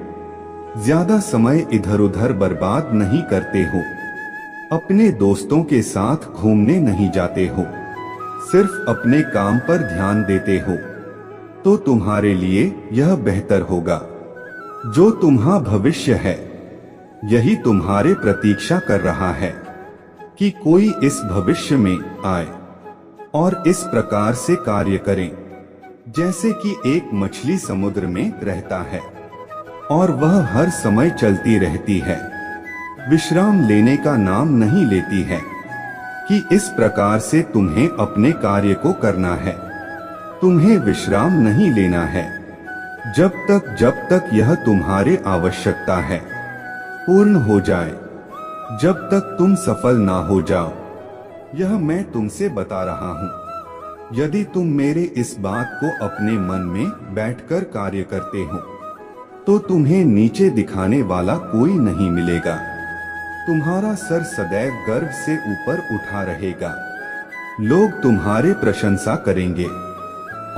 ज्यादा समय इधर उधर बर्बाद नहीं करते हो, अपने दोस्तों के साथ घूमने नहीं जाते हो, सिर्फ अपने काम पर ध्यान देते हो, तो तुम्हारे लिए यह बेहतर होगा। जो तुम्हारा भविष्य है यही तुम्हारे प्रतीक्षा कर रहा है कि कोई इस भविष्य में आए और इस प्रकार से कार्य करें जैसे कि एक मछली समुद्र में रहता है और वह हर समय चलती रहती है, विश्राम लेने का नाम नहीं लेती है। कि इस प्रकार से तुम्हें अपने कार्य को करना है, तुम्हें विश्राम नहीं लेना है जब तक यह तुम्हारे आवश्यकता है पूर्ण हो जाए, जब तक तुम सफल ना हो जाओ। यह मैं तुमसे बता रहा हूँ। यदि तुम मेरे इस बात को अपने मन में बैठकर कार्य करते हो तो तुम्हें नीचे दिखाने वाला कोई नहीं मिलेगा। तुम्हारा सर सदैव गर्व से ऊपर उठा रहेगा। लोग तुम्हारे प्रशंसा करेंगे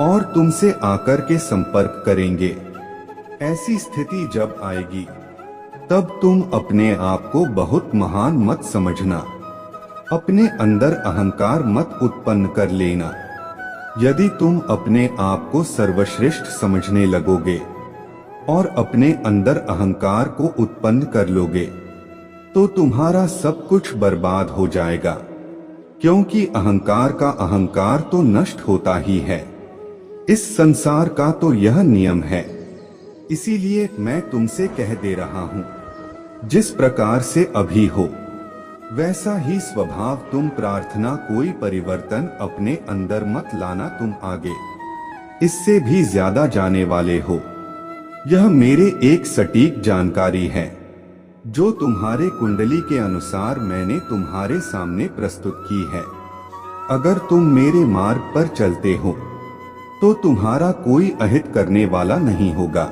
और तुमसे आकर के संपर्क करेंगे। ऐसी स्थिति जब आएगी तब तुम अपने आप को बहुत महान मत समझना, अपने अंदर अहंकार मत उत्पन्न कर लेना। यदि तुम अपने आप को सर्वश्रेष्ठ समझने लगोगे और अपने अंदर अहंकार को उत्पन्न कर लोगे तो तुम्हारा सब कुछ बर्बाद हो जाएगा, क्योंकि अहंकार का अहंकार तो नष्ट होता ही है। इस संसार का तो यह नियम है। इसीलिए मैं तुमसे कह दे रहा हूँ, जिस प्रकार से अभी हो वैसा ही स्वभाव तुम प्रार्थना, कोई परिवर्तन अपने अंदर मत लाना। तुम आगे इससे भी ज्यादा जाने वाले हो। यह मेरे एक सटीक जानकारी है जो तुम्हारे कुंडली के अनुसार मैंने तुम्हारे सामने प्रस्तुत की है। अगर तुम मेरे मार्ग पर चलते हो तो तुम्हारा कोई अहित करने वाला नहीं होगा,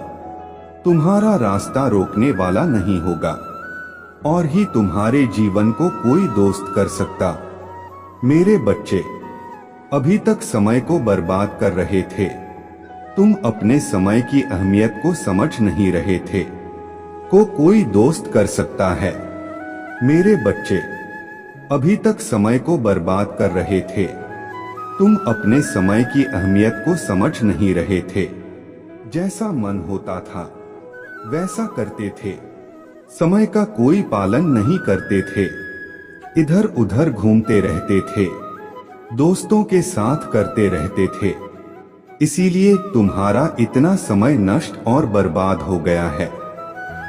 तुम्हारा रास्ता रोकने वाला नहीं होगा और ही तुम्हारे जीवन को कोई दोस्त कर सकता। मेरे बच्चे अभी तक समय को बर्बाद कर रहे थे, तुम अपने समय की अहमियत को समझ नहीं रहे थे। को कोई दोस्त कर सकता है। मेरे बच्चे अभी तक समय को बर्बाद कर रहे थे, तुम अपने समय की अहमियत को समझ नहीं रहे थे। जैसा मन होता था वैसा करते थे, समय का कोई पालन नहीं करते थे, इधर उधर घूमते रहते थे, दोस्तों के साथ करते रहते थे। इसीलिए तुम्हारा इतना समय नष्ट और बर्बाद हो गया है।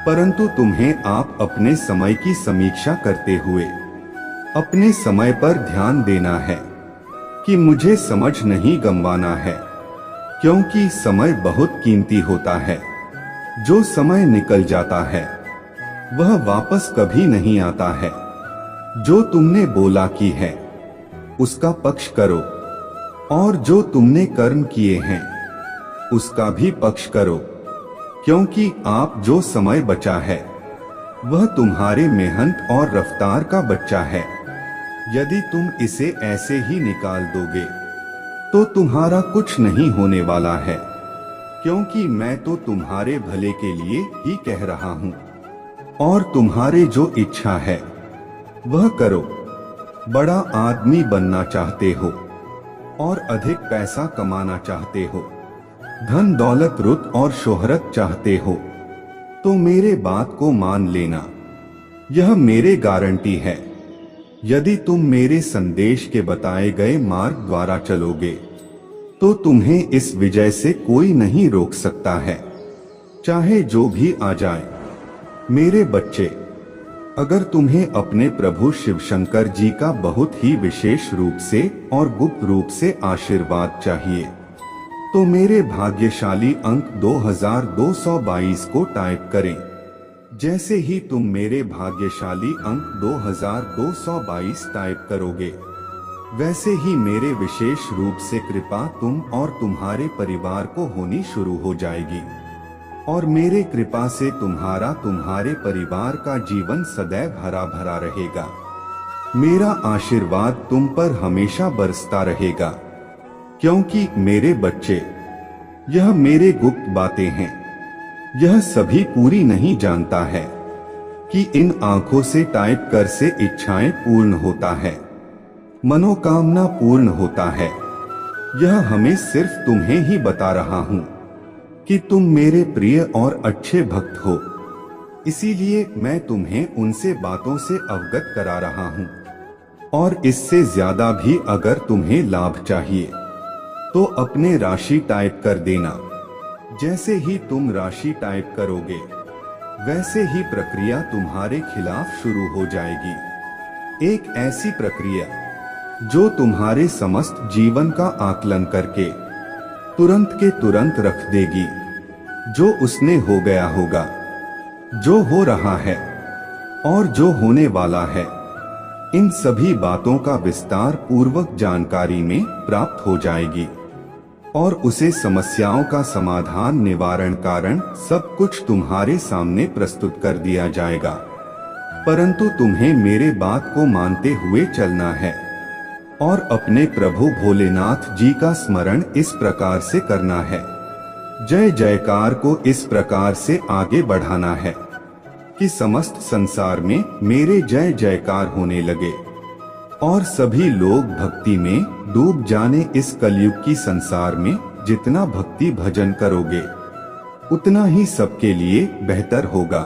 परंतु तुम्हें आप अपने समय की समीक्षा करते हुए अपने समय पर ध्यान देना है कि मुझे समझ नहीं गंवाना है, क्योंकि समय बहुत कीमती होता है। जो समय निकल जाता है वह वापस कभी नहीं आता है। जो तुमने बोला की है उसका पक्ष करो और जो तुमने कर्म किए हैं उसका भी पक्ष करो, क्योंकि आप जो समय बचा है वह तुम्हारे मेहनत और रफ्तार का बच्चा है। यदि तुम इसे ऐसे ही निकाल दोगे तो तुम्हारा कुछ नहीं होने वाला है, क्योंकि मैं तो तुम्हारे भले के लिए ही कह रहा हूँ और तुम्हारे जो इच्छा है वह करो। बड़ा आदमी बनना चाहते हो और अधिक पैसा कमाना चाहते हो, धन दौलत रुत और शोहरत चाहते हो तो मेरे बात को मान लेना, यह मेरे गारंटी है। यदि तुम मेरे संदेश के बताए गए मार्ग द्वारा चलोगे तो तुम्हें इस विजय से कोई नहीं रोक सकता है, चाहे जो भी आ जाए। मेरे बच्चे, अगर तुम्हें अपने प्रभु शिव शंकर जी का बहुत ही विशेष रूप से और गुप्त रूप से आशीर्वाद चाहिए तो मेरे भाग्यशाली अंक 2222 को टाइप करें। जैसे ही तुम मेरे भाग्यशाली अंक 2222 टाइप करोगे, वैसे ही मेरे विशेष रूप से कृपा तुम और तुम्हारे परिवार को होनी शुरू हो जाएगी और मेरे कृपा से तुम्हारे परिवार का जीवन सदैव हरा भरा रहेगा। मेरा आशीर्वाद तुम पर हमेशा बरसता रहेगा, क्योंकि मेरे बच्चे, यह मेरे गुप्त बातें हैं। यह सभी पूरी नहीं जानता है कि इन आंखों से टाइप कर से इच्छाएं पूर्ण होता है, मनोकामना पूर्ण होता है। यह हमें सिर्फ तुम्हें ही बता रहा हूं कि तुम मेरे प्रिय और अच्छे भक्त हो, इसीलिए मैं तुम्हें उनसे बातों से अवगत करा रहा हूं। और इससे ज्यादा भी अगर तुम्हें लाभ चाहिए तो अपने राशि टाइप कर देना। जैसे ही तुम राशि टाइप करोगे, वैसे ही प्रक्रिया तुम्हारे खिलाफ शुरू हो जाएगी। एक ऐसी प्रक्रिया जो तुम्हारे समस्त जीवन का आकलन करके तुरंत के तुरंत रख देगी। जो उसने हो गया होगा, जो हो रहा है और जो होने वाला है, इन सभी बातों का विस्तार पूर्वक जानकारी में प्राप्त हो जाएगी और उसे समस्याओं का समाधान, निवारण, कारण सब कुछ तुम्हारे सामने प्रस्तुत कर दिया जाएगा। परंतु तुम्हें मेरे बात को मानते हुए चलना है और अपने प्रभु भोलेनाथ जी का स्मरण इस प्रकार से करना है, जय जयकार को इस प्रकार से आगे बढ़ाना है कि समस्त संसार में मेरे जय जयकार होने लगे और सभी लोग भक्ति में डूब जाने। इस कलयुग की संसार में जितना भक्ति भजन करोगे, उतना ही सबके लिए बेहतर होगा,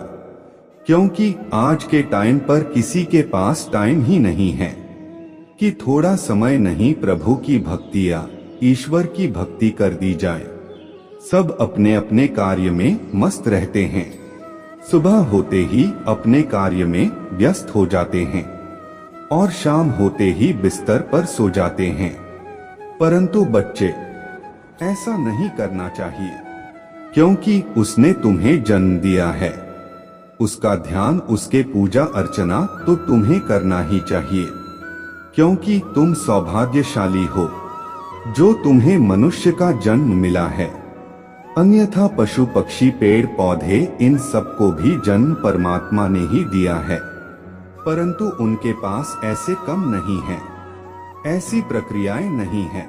क्योंकि आज के टाइम पर किसी के पास टाइम ही नहीं है कि थोड़ा समय नहीं प्रभु की भक्ति या ईश्वर की भक्ति कर दी जाए। सब अपने अपने कार्य में मस्त रहते हैं, सुबह होते ही अपने कार्य में व्यस्त हो जाते हैं और शाम होते ही बिस्तर पर सो जाते हैं। परंतु बच्चे, ऐसा नहीं करना चाहिए, क्योंकि उसने तुम्हें जन्म दिया है। उसका ध्यान, उसके पूजा अर्चना तो तुम्हें करना ही चाहिए, क्योंकि तुम सौभाग्यशाली हो जो तुम्हें मनुष्य का जन्म मिला है। अन्यथा पशु पक्षी पेड़ पौधे इन सबको भी जन्म परमात्मा ने ही दिया है, परंतु उनके पास ऐसे कम नहीं है, ऐसी प्रक्रियाएं नहीं है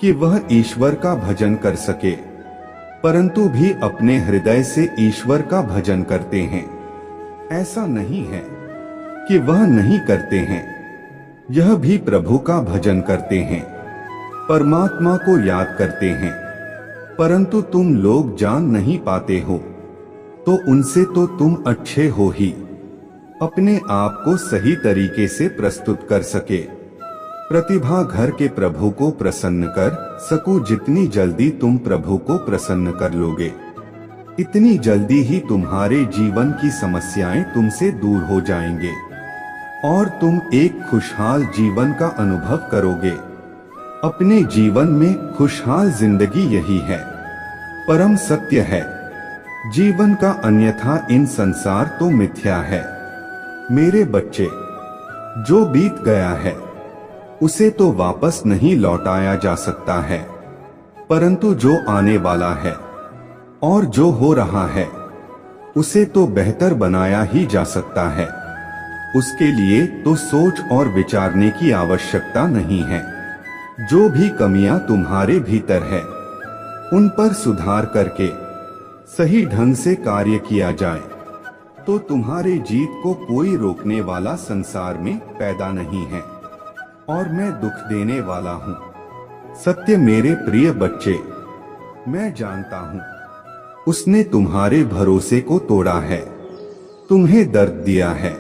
कि वह ईश्वर का भजन कर सके, परंतु भी अपने हृदय से ईश्वर का भजन करते हैं। ऐसा नहीं है कि वह नहीं करते हैं, यह भी प्रभु का भजन करते हैं, परमात्मा को याद करते हैं, परंतु तुम लोग जान नहीं पाते हो। तो उनसे तो तुम अच्छे हो ही, अपने आप को सही तरीके से प्रस्तुत कर सके। प्रतिभा घर के प्रभु को प्रसन्न कर सको। जितनी जल्दी तुम प्रभु को प्रसन्न कर लोगे, इतनी जल्दी ही तुम्हारे जीवन की समस्याएं तुमसे दूर हो जाएंगे और तुम एक खुशहाल जीवन का अनुभव करोगे। अपने जीवन में खुशहाल जिंदगी यही है, परम सत्य है जीवन का, अन्यथा इन संसार तो मिथ्या है। मेरे बच्चे, जो बीत गया है उसे तो वापस नहीं लौटाया जा सकता है, परंतु जो आने वाला है और जो हो रहा है उसे तो बेहतर बनाया ही जा सकता है। उसके लिए तो सोच और विचारने की आवश्यकता नहीं है। जो भी कमियां तुम्हारे भीतर है, उन पर सुधार करके सही ढंग से कार्य किया जाए तो तुम्हारे जीत को कोई रोकने वाला संसार में पैदा नहीं है और मैं दुख देने वाला हूँ। सत्य मेरे प्रिय बच्चे, मैं जानता हूँ उसने तुम्हारे भरोसे को तोड़ा है, तुम्हें दर्द दिया है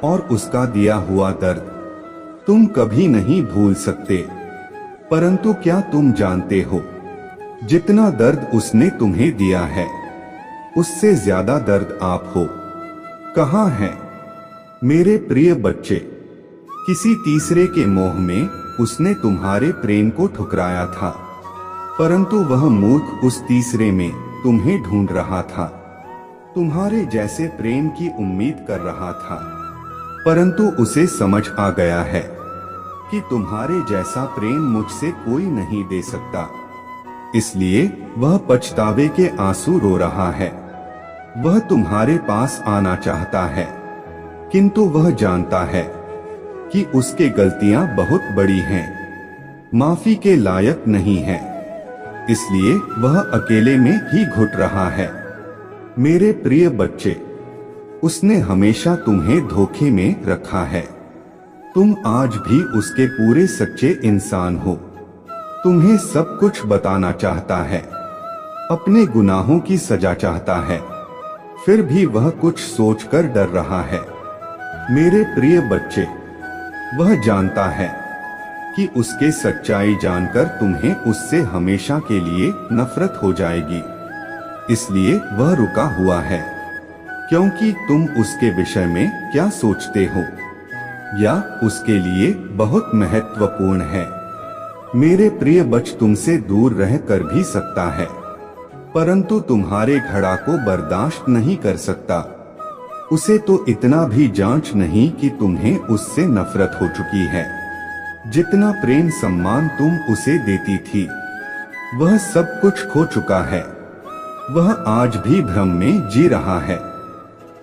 और उसका दिया हुआ दर्द तुम कभी नहीं भूल सकते। परंतु क्या तुम जानते हो, जितना दर्द उसने तुम्हें दिया है उससे ज्यादा दर्द आप हो। कहाँ हैं मेरे प्रिय बच्चे? किसी तीसरे के मोह में उसने तुम्हारे प्रेम को ठुकराया था, परंतु वह मूर्ख उस तीसरे में तुम्हें ढूंढ रहा था। तुम्हारे जैसे प्रेम की उम्मीद कर रहा था, परंतु उसे समझ आ गया है कि तुम्हारे जैसा प्रेम मुझसे कोई नहीं दे सकता। इसलिए वह पछतावे के आंसू रो रहा है। वह तुम्हारे पास आना चाहता है, किंतु वह जानता है कि उसके गलतियां बहुत बड़ी हैं, माफी के लायक नहीं है। इसलिए वह अकेले में ही घुट रहा है। मेरे प्रिय बच्चे, उसने हमेशा तुम्हें धोखे में रखा है। तुम आज भी उसके पूरे सच्चे इंसान हो। तुम्हें सब कुछ बताना चाहता है, अपने गुनाहों की सजा चाहता है, फिर भी वह कुछ सोचकर डर रहा है। मेरे प्रिय बच्चे, वह जानता है कि उसके सच्चाई जानकर तुम्हें उससे हमेशा के लिए नफरत हो जाएगी। इसलिए वह रुका हुआ है, क्योंकि तुम उसके विषय में क्या सोचते हो या उसके लिए बहुत महत्वपूर्ण है। मेरे प्रिय बच्चे, तुमसे दूर रह कर भी सकता है, परंतु तुम्हारे घड़ा को बर्दाश्त नहीं कर सकता। उसे तो इतना भी जांच नहीं कि तुम्हें उससे नफरत हो चुकी है। जितना प्रेम सम्मान तुम उसे देती थी, वह सब कुछ खो चुका है। वह आज भी भ्रम में जी रहा है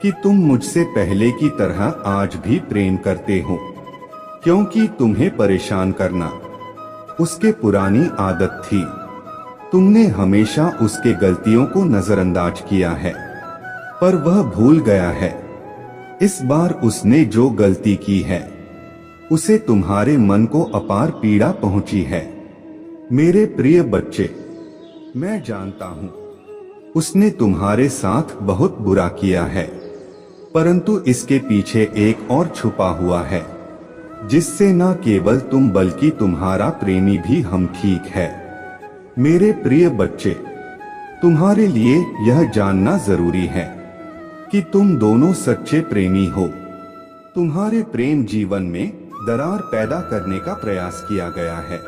कि तुम मुझसे पहले की तरह आज भी प्रेम करते हो, क्योंकि तुम्हें परेशान करना उसके पुरानी आदत थी। तुमने हमेशा उसके गलतियों को नजरअंदाज किया है, पर वह भूल गया है। इस बार उसने जो गलती की है, उसे तुम्हारे मन को अपार पीड़ा पहुंची है। मेरे प्रिय बच्चे, मैं जानता हूं उसने तुम्हारे साथ बहुत बुरा किया है, परंतु इसके पीछे एक और छुपा हुआ है, जिससे न केवल तुम बल्कि तुम्हारा प्रेमी भी हम ठीक है। मेरे प्रिय बच्चे, तुम्हारे लिए यह जानना जरूरी है कि तुम दोनों सच्चे प्रेमी हो। तुम्हारे प्रेम जीवन में दरार पैदा करने का प्रयास किया गया है।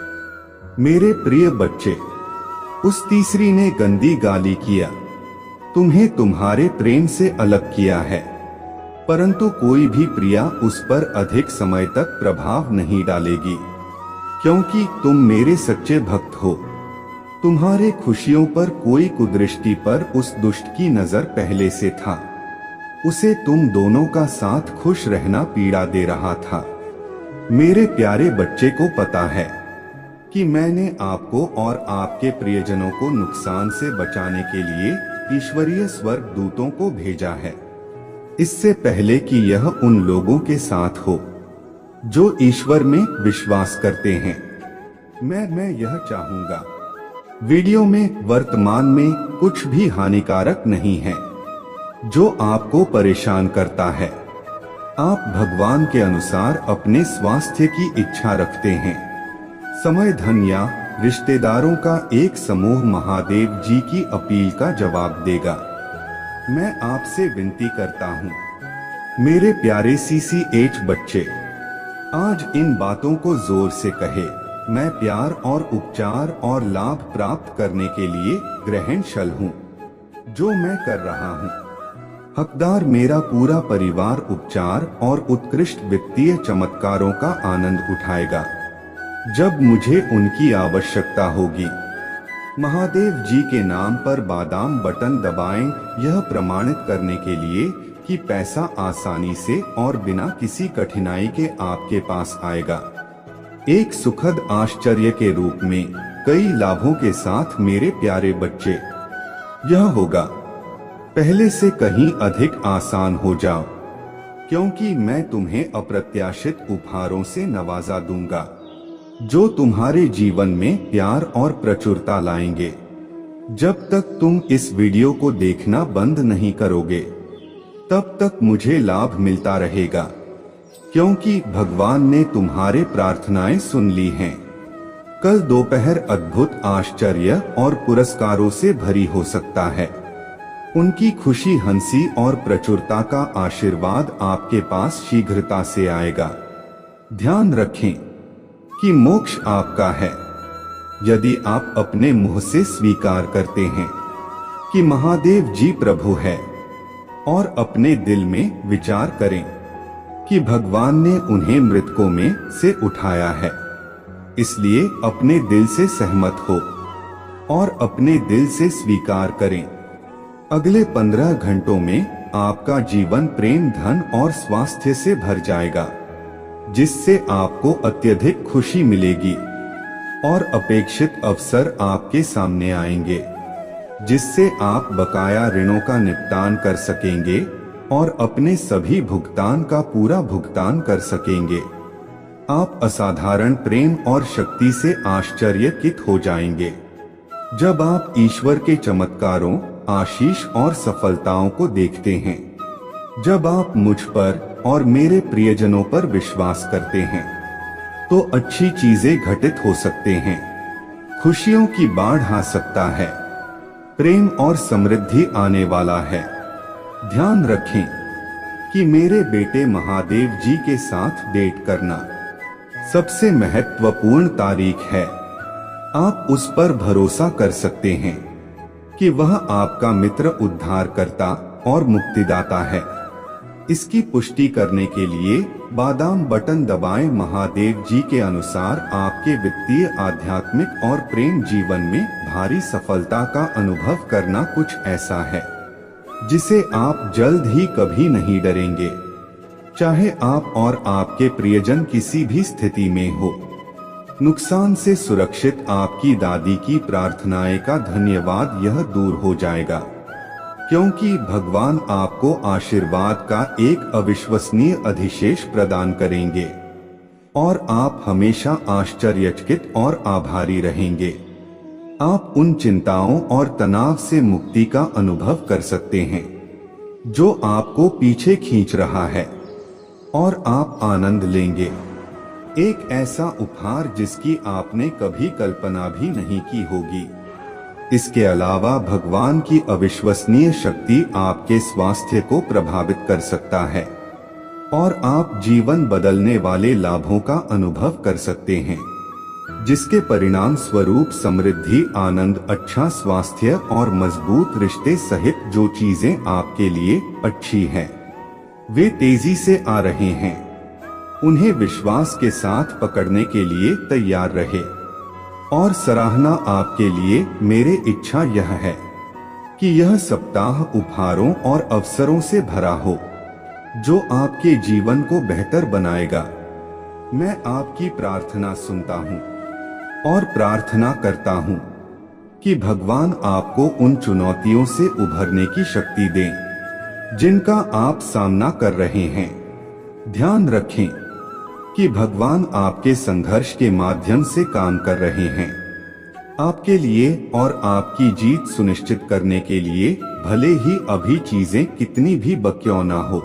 मेरे प्रिय बच्चे, उस तीसरी ने गंदी गाली किया, तुम्हें तुम्हारे प्रेम से अलग किया है, परंतु कोई भी प्रिया उस पर अधिक समय तक प्रभाव नहीं डालेगी, क्योंकि तुम मेरे सच्चे भक्त हो। तुम्हारे खुशियों पर कोई कुदृष्टि पर उस दुष्ट की नजर पहले से था। उसे तुम दोनों का साथ खुश रहना पीड़ा दे रहा था। मेरे प्यारे बच्चे को पता है कि मैंने आपको और आपके प्रियजनों को नुकसान से बचाने के लिए ईश्वरीय स्वर्ग दूतों को भेजा है, इससे पहले कि यह उन लोगों के साथ हो जो ईश्वर में विश्वास करते हैं। मैं यह चाहूंगा, वीडियो में वर्तमान में कुछ भी हानिकारक नहीं है जो आपको परेशान करता है। आप भगवान के अनुसार अपने स्वास्थ्य की इच्छा रखते हैं। समय, धन या रिश्तेदारों का एक समूह महादेव जी की अपील का जवाब देगा। मैं आपसे विनती करता हूँ, मेरे प्यारे CCH बच्चे, आज इन बातों को जोर से कहे। मैं प्यार और उपचार और लाभ प्राप्त करने के लिए ग्रहणशील हूँ। जो मैं कर रहा हूँ, हकदार मेरा पूरा परिवार उपचार और उत्कृष्ट वित्तीय चमत्कारों का आनंद उठाएगा जब मुझे उनकी आवश्यकता होगी। महादेव जी के नाम पर बादाम बटन दबाएं, यह प्रमाणित करने के लिए कि पैसा आसानी से और बिना किसी कठिनाई के आपके पास आएगा। एक सुखद आश्चर्य के रूप में कई लाभों के साथ। मेरे प्यारे बच्चे, यह होगा पहले से कहीं अधिक आसान हो जाओ, क्योंकि मैं तुम्हें अप्रत्याशित उपहारों से नवाजा दूंगा जो तुम्हारे जीवन में प्यार और प्रचुरता लाएंगे। जब तक तुम इस वीडियो को देखना बंद नहीं करोगे, तब तक मुझे लाभ मिलता रहेगा, क्योंकि भगवान ने तुम्हारे प्रार्थनाएं सुन ली हैं। कल दोपहर अद्भुत आश्चर्य और पुरस्कारों से भरी हो सकता है। उनकी खुशी, हंसी और प्रचुरता का आशीर्वाद आपके पास शीघ्रता से आएगा। ध्यान रखें कि मोक्ष आपका है यदि आप अपने मुंह से स्वीकार करते हैं कि महादेव जी प्रभु है और अपने दिल में विचार करें कि भगवान ने उन्हें मृतकों में से उठाया है। इसलिए अपने दिल से सहमत हो और अपने दिल से स्वीकार करें। अगले 15 घंटों में आपका जीवन प्रेम, धन और स्वास्थ्य से भर जाएगा, जिससे आपको अत्यधिक खुशी मिलेगी और अपेक्षित अवसर आपके सामने आएंगे, जिससे आप बकाया ऋणों का निपटान कर सकेंगे और अपने सभी भुगतान का पूरा भुगतान कर सकेंगे। आप असाधारण प्रेम और शक्ति से आश्चर्यचकित हो जाएंगे जब आप ईश्वर के चमत्कारों, आशीष और सफलताओं को देखते हैं। जब आप मुझ पर और मेरे प्रियजनों पर विश्वास करते हैं तो अच्छी चीजें घटित हो सकते हैं, खुशियों की बाढ़ आ सकता है, प्रेम और समृद्धि आने वाला है। ध्यान रखें कि मेरे बेटे महादेव जी के साथ डेट करना सबसे महत्वपूर्ण तारीख है। आप उस पर भरोसा कर सकते हैं कि वह आपका मित्र, उद्धारकर्ता और मुक्तिदाता है। इसकी पुष्टि करने के लिए बादाम बटन दबाएं। महादेव जी के अनुसार आपके वित्तीय, आध्यात्मिक और प्रेम जीवन में भारी सफलता का अनुभव करना कुछ ऐसा है जिसे आप जल्द ही कभी नहीं डरेंगे, चाहे आप और आपके प्रियजन किसी भी स्थिति में हो। नुकसान से सुरक्षित आपकी दादी की प्रार्थनाएं का धन्यवाद यह दूर हो जाएगा, क्योंकि भगवान आपको आशीर्वाद का एक अविश्वसनीय अधिशेष प्रदान करेंगे और आप हमेशा आश्चर्यचकित और आभारी रहेंगे। आप उन चिंताओं और तनाव से मुक्ति का अनुभव कर सकते हैं जो आपको पीछे खींच रहा है और आप आनंद लेंगे। एक ऐसा उपहार जिसकी आपने कभी कल्पना भी नहीं की होगी। इसके अलावा भगवान की अविश्वसनीय शक्ति आपके स्वास्थ्य को प्रभावित कर सकता है और आप जीवन बदलने वाले लाभों का अनुभव कर सकते हैं, जिसके परिणाम स्वरूप समृद्धि, आनंद, अच्छा स्वास्थ्य और मजबूत रिश्ते सहित जो चीजें आपके लिए अच्छी हैं, वे तेजी से आ रहे हैं। उन्हें विश्वास के साथ पकड़ने के लिए तैयार रहे और सराहना आपके लिए। मेरी इच्छा यह है कि यह सप्ताह उपहारों और अवसरों से भरा हो जो आपके जीवन को बेहतर बनाएगा। मैं आपकी प्रार्थना सुनता हूँ और प्रार्थना करता हूँ कि भगवान आपको उन चुनौतियों से उभरने की शक्ति दें जिनका आप सामना कर रहे हैं। ध्यान रखें कि भगवान आपके संघर्ष के माध्यम से काम कर रहे हैं, आपके लिए और आपकी जीत सुनिश्चित करने के लिए, भले ही अभी चीजें कितनी भी क्यों ना हो।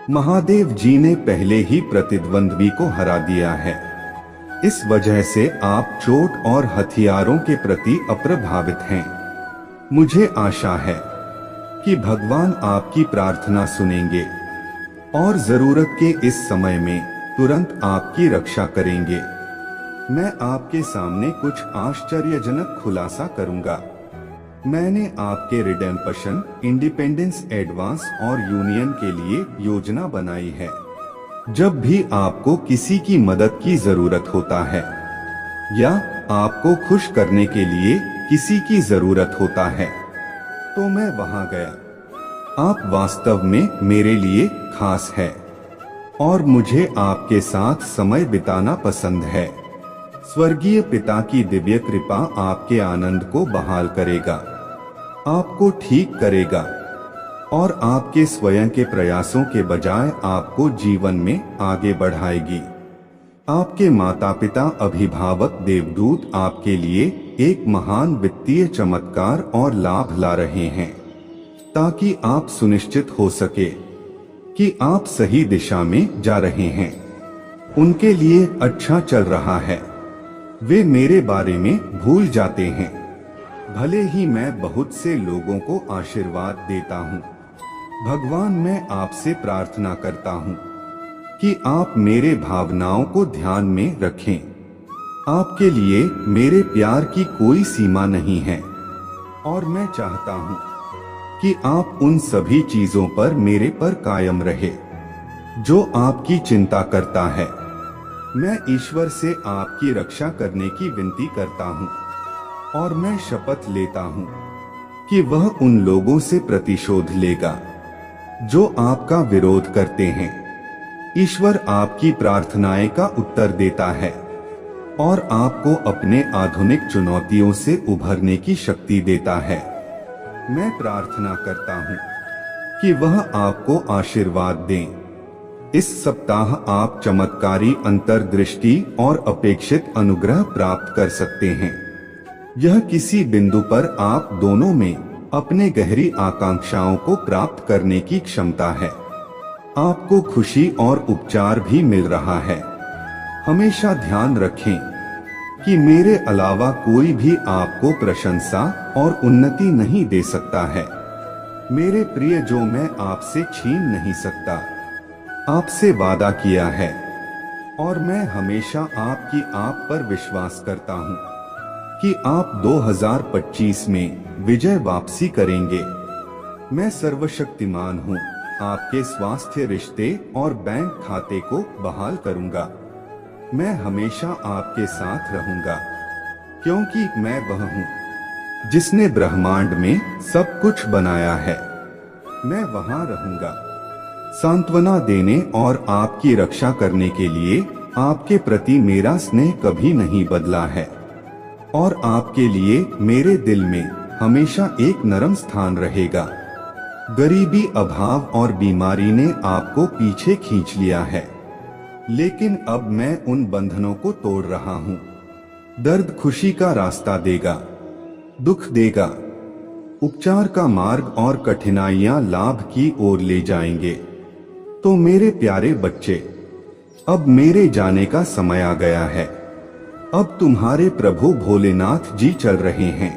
महादेव जी ने पहले ही प्रतिद्वंद्वी को हरा दिया है। इस वजह से आप चोट और हथियारों के प्रति अप्रभावित हैं। मुझे आशा है कि भगवान आपकी प्रार्थना सुनेंगे और जरूरत के इस समय में तुरंत आपकी रक्षा करेंगे। मैं आपके सामने कुछ आश्चर्यजनक खुलासा करूंगा। मैंने आपके रिडेम्पशन, इंडिपेंडेंस, एडवांस और यूनियन के लिए योजना बनाई है। जब भी आपको किसी की मदद की जरूरत होता है या आपको खुश करने के लिए किसी की जरूरत होता है, तो मैं वहां गया। आप वास्तव में मेरे लिए खास है और मुझे आपके साथ समय बिताना पसंद है। स्वर्गीय पिता की दिव्य कृपा आपके आनंद को बहाल करेगा, आपको ठीक करेगा और आपके स्वयं के प्रयासों के बजाय आपको जीवन में आगे बढ़ाएगी। आपके माता पिता, अभिभावक, देवदूत आपके लिए एक महान वित्तीय चमत्कार और लाभ ला रहे हैं, ताकि आप सुनिश्चित हो सके कि आप सही दिशा में जा रहे हैं। उनके लिए अच्छा चल रहा है। वे मेरे बारे में भूल जाते हैं भले ही मैं बहुत से लोगों को आशीर्वाद देता हूँ, भगवान मैं आपसे प्रार्थना करता हूँ कि आप मेरे भावनाओं को ध्यान में रखें। आपके लिए मेरे प्यार की कोई सीमा नहीं है और मैं चाहता हूँ कि आप उन सभी चीजों पर मेरे पर कायम रहे जो आपकी चिंता करता है। मैं ईश्वर से आपकी रक्षा करने की विनती करता हूँ और मैं शपथ लेता हूँ कि वह उन लोगों से प्रतिशोध लेगा जो आपका विरोध करते हैं। ईश्वर आपकी प्रार्थनाएं का उत्तर देता है और आपको अपने आधुनिक चुनौतियों से उभरने की शक्ति देता है। मैं प्रार्थना करता हूँ कि वह आपको आशीर्वाद दें। इस सप्ताह आप चमत्कारी अंतर्दृष्टि और अपेक्षित अनुग्रह प्राप्त कर सकते हैं। यह किसी बिंदु पर आप दोनों में अपने गहरी आकांक्षाओं को प्राप्त करने की क्षमता है। आपको खुशी और उपचार भी मिल रहा है। हमेशा ध्यान रखें कि मेरे अलावा कोई भी आपको प्रशंसा और उन्नति नहीं दे सकता है। मेरे प्रिय, जो मैं आपसे छीन नहीं सकता, आपसे वादा किया है और मैं हमेशा आपकी आप पर विश्वास करता हूँ कि आप 2025 में विजय वापसी करेंगे। मैं सर्वशक्तिमान हूँ, आपके स्वास्थ्य, रिश्ते और बैंक खाते को बहाल करूँगा। मैं हमेशा आपके साथ रहूँगा क्योंकि मैं वह हूँ जिसने ब्रह्मांड में सब कुछ बनाया है। मैं वहाँ रहूँगा सांत्वना देने और आपकी रक्षा करने के लिए। आपके प्रति मेरा स्नेह कभी नहीं बदला है और आपके लिए मेरे दिल में हमेशा एक नरम स्थान रहेगा। गरीबी, अभाव और बीमारी ने आपको पीछे खींच लिया है, लेकिन अब मैं उन बंधनों को तोड़ रहा हूँ। दर्द खुशी का रास्ता देगा, दुख देगा, उपचार का मार्ग और कठिनाइयां लाभ की ओर ले जाएंगे। तो मेरे प्यारे बच्चे, अब मेरे जाने का समय आ गया है। अब तुम्हारे प्रभु भोलेनाथ जी चल रहे हैं।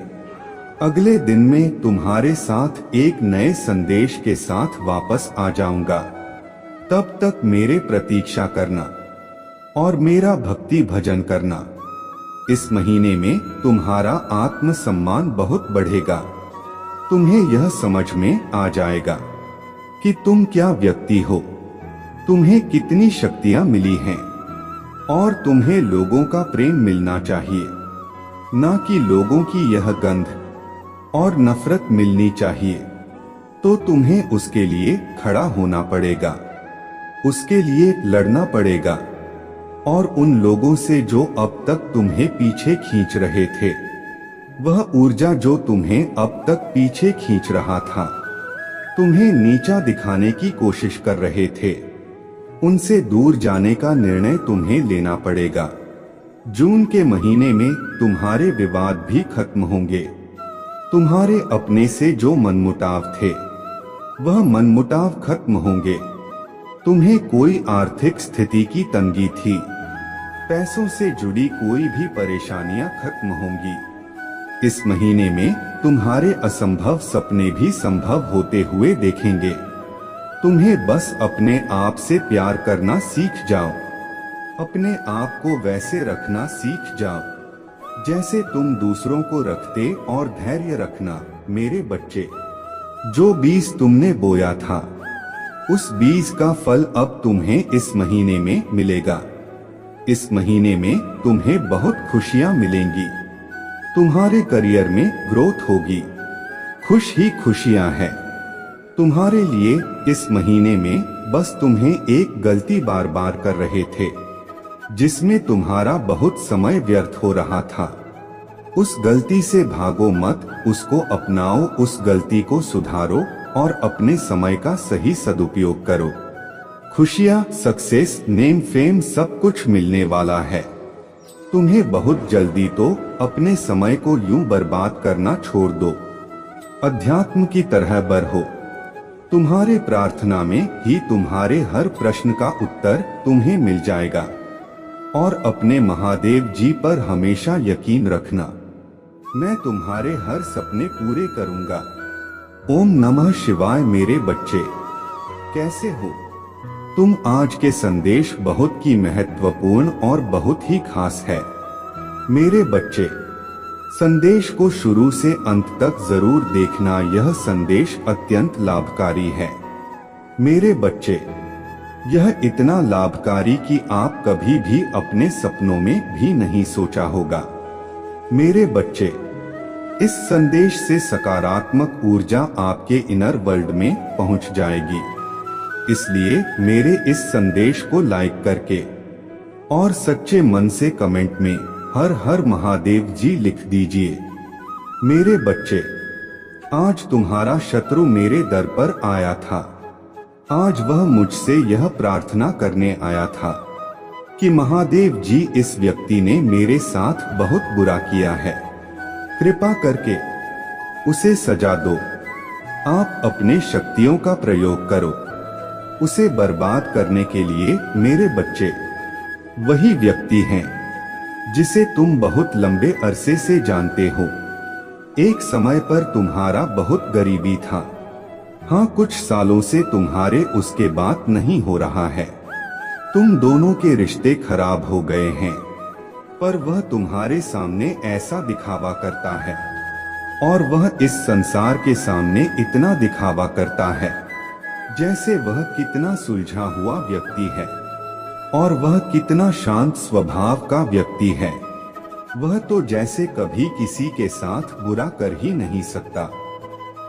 अगले दिन में तुम्हारे साथ एक नए संदेश के साथ वापस आ जाऊंगा। तब तक मेरे प्रतीक्षा करना और मेरा भक्ति भजन करना। इस महीने में तुम्हारा आत्मसम्मान बहुत बढ़ेगा। तुम्हें यह समझ में आ जाएगा कि तुम क्या व्यक्ति हो, तुम्हें कितनी शक्तियां मिली हैं और तुम्हें लोगों का प्रेम मिलना चाहिए, ना कि लोगों की यह गंध और नफरत मिलनी चाहिए। तो तुम्हें उसके लिए खड़ा होना पड़ेगा, उसके लिए लड़ना पड़ेगा और उन लोगों से जो अब तक तुम्हें पीछे खींच रहे थे, वह ऊर्जा जो तुम्हें अब तक पीछे खींच रहा था, तुम्हें नीचा दिखाने की कोशिश कर रहे थे, उनसे दूर जाने का निर्णय तुम्हें लेना पड़ेगा। जून के महीने में तुम्हारे विवाद भी खत्म होंगे। तुम्हारे अपने से जो मनमुटाव थे, वह मनमुटाव खत्म होंगे। तुम्हें कोई आर्थिक स्थिति की तंगी थी, पैसों से जुड़ी कोई भी परेशानियां खत्म होंगी। इस महीने में तुम्हारे असंभव सपने भी संभव होते हुए देखेंगे। तुम्हें बस अपने आप से प्यार करना सीख जाओ, अपने आप को वैसे रखना सीख जाओ जैसे तुम दूसरों को रखते, और धैर्य रखना मेरे बच्चे। जो बीज तुमने बोया था, उस बीज का फल अब तुम्हें इस महीने में मिलेगा। इस महीने में तुम्हें बहुत खुशियां मिलेंगी। तुम्हारे करियर में ग्रोथ होगी, खुश ही खुशियां हैं तुम्हारे लिए। इस महीने में बस तुम्हें एक गलती बार बार कर रहे थे, जिसमें तुम्हारा बहुत समय व्यर्थ हो रहा था। उस गलती से भागो मत, उसको अपनाओ, उस गलती को सुधारो और अपने समय का सही सदुपयोग करो। खुशियां, सक्सेस, नेम, फेम सब कुछ मिलने वाला है। तुम्हें बहुत जल्दी तो अपने समय को यूं बर्बाद करना छोड़ दो। अध्यात्म की तरह बढ़ो। तुम्हारे प्रार्थना में ही तुम्हारे हर प्रश्न का उत्तर तुम्हें मिल जाएगा। और अपने महादेव जी पर हमेशा यकीन रखना। मैं तुम्हारे हर सपने पूरे करूंगा। ओम नमः शिवाय। मेरे बच्चे कैसे हो तुम? आज के संदेश बहुत ही महत्वपूर्ण और बहुत ही खास है। मेरे बच्चे, संदेश को शुरू से अंत तक जरूर देखना। यह संदेश अत्यंत लाभकारी है। मेरे बच्चे, यह इतना लाभकारी कि आप कभी भी अपने सपनों में भी नहीं सोचा होगा। मेरे बच्चे, इस संदेश से सकारात्मक ऊर्जा आपके इनर वर्ल्ड में पहुंच जाएगी। इसलिए मेरे इस संदेश को लाइक करके और सच्चे मन से कमेंट में हर हर महादेव जी लिख दीजिए। मेरे बच्चे, आज तुम्हारा शत्रु मेरे दर पर आया था। आज वह मुझसे यह प्रार्थना करने आया था कि महादेव जी, इस व्यक्ति ने मेरे साथ बहुत बुरा किया है, कृपा करके उसे सजा दो। आप अपने शक्तियों का प्रयोग करो उसे बर्बाद करने के लिए। मेरे बच्चे, वही व्यक्ति हैं जिसे तुम बहुत लंबे अरसे से जानते हो। एक समय पर तुम्हारा बहुत गरीबी था। हाँ, कुछ सालों से तुम्हारे उसके बात नहीं हो रहा है। तुम दोनों के रिश्ते खराब हो गए हैं, पर वह तुम्हारे सामने ऐसा दिखावा करता है और वह इस संसार के सामने इतना दिखावा करता है जैसे वह कितना सुलझा हुआ व्यक्ति है और वह कितना शांत स्वभाव का व्यक्ति है। वह तो जैसे कभी किसी के साथ बुरा कर ही नहीं सकता।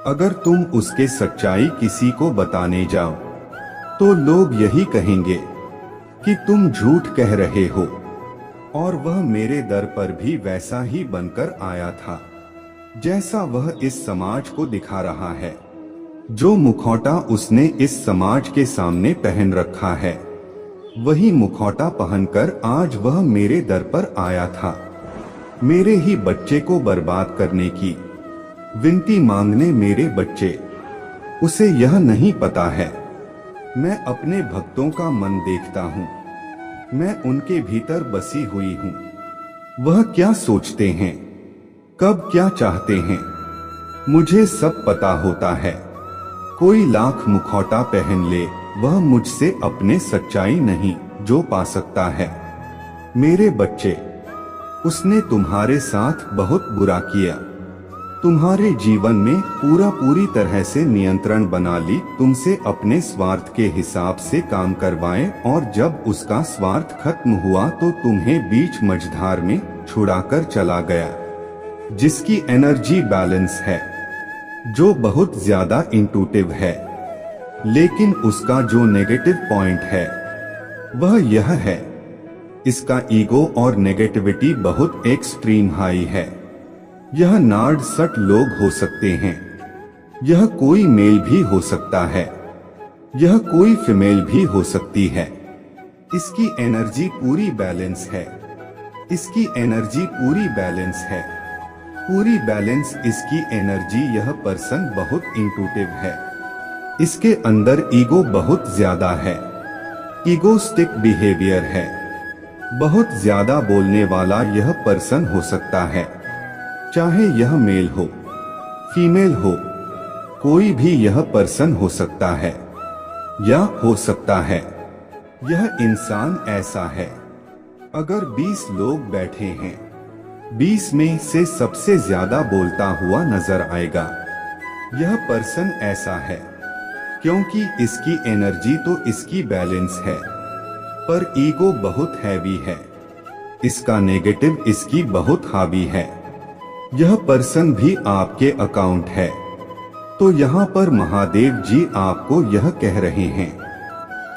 अगर तुम उसके सच्चाई किसी को बताने जाओ तो लोग यही कहेंगे कि तुम झूठ कह रहे हो। और वह मेरे दर पर भी वैसा ही बनकर आया था जैसा वह इस समाज को दिखा रहा है। जो मुखौटा उसने इस समाज के सामने पहन रखा है, वही मुखौटा पहनकर आज वह मेरे दर पर आया था, मेरे ही बच्चे को बर्बाद करने की विनती मांगने। मेरे बच्चे, उसे यह नहीं पता है, मैं अपने भक्तों का मन देखता हूँ। मैं उनके भीतर बसी हुई हूँ। वह क्या सोचते हैं, कब क्या चाहते हैं, मुझे सब पता होता है। कोई लाख मुखौटा पहन ले, वह मुझसे अपने सच्चाई नहीं जो पा सकता है। मेरे बच्चे, उसने तुम्हारे साथ बहुत बुरा किया। तुम्हारे जीवन में पूरी तरह से नियंत्रण बना ली, तुमसे अपने स्वार्थ के हिसाब से काम करवाए और जब उसका स्वार्थ खत्म हुआ तो तुम्हें बीच मझधार में छुड़ाकर चला गया। जिसकी एनर्जी बैलेंस है, जो बहुत ज्यादा इंट्यूटिव है, लेकिन उसका जो नेगेटिव पॉइंट है वह यह है, इसका ईगो और नेगेटिविटी बहुत एक्सट्रीम हाई है। यह नार्ड सट लोग हो सकते हैं, यह कोई मेल भी हो सकता है, यह कोई फीमेल भी हो सकती है। इसकी एनर्जी पूरी बैलेंस है, इसकी एनर्जी पूरी बैलेंस है, पूरी बैलेंस इसकी एनर्जी। यह पर्सन बहुत इंट्यूटिव है, इसके अंदर ईगो बहुत ज्यादा है, ईगोस्टिक बिहेवियर है, बहुत ज्यादा बोलने वाला यह पर्सन हो सकता है। चाहे यह मेल हो फीमेल हो, कोई भी यह पर्सन हो सकता है या हो सकता है। यह इंसान ऐसा है, अगर 20 लोग बैठे हैं, 20 में से सबसे ज्यादा बोलता हुआ नजर आएगा। यह पर्सन ऐसा है क्योंकि इसकी एनर्जी तो इसकी बैलेंस है, पर ईगो बहुत हैवी है, इसका नेगेटिव इसकी बहुत हावी है। यह पर्सन भी आपके अकाउंट है। तो यहाँ पर महादेव जी आपको यह कह रहे हैं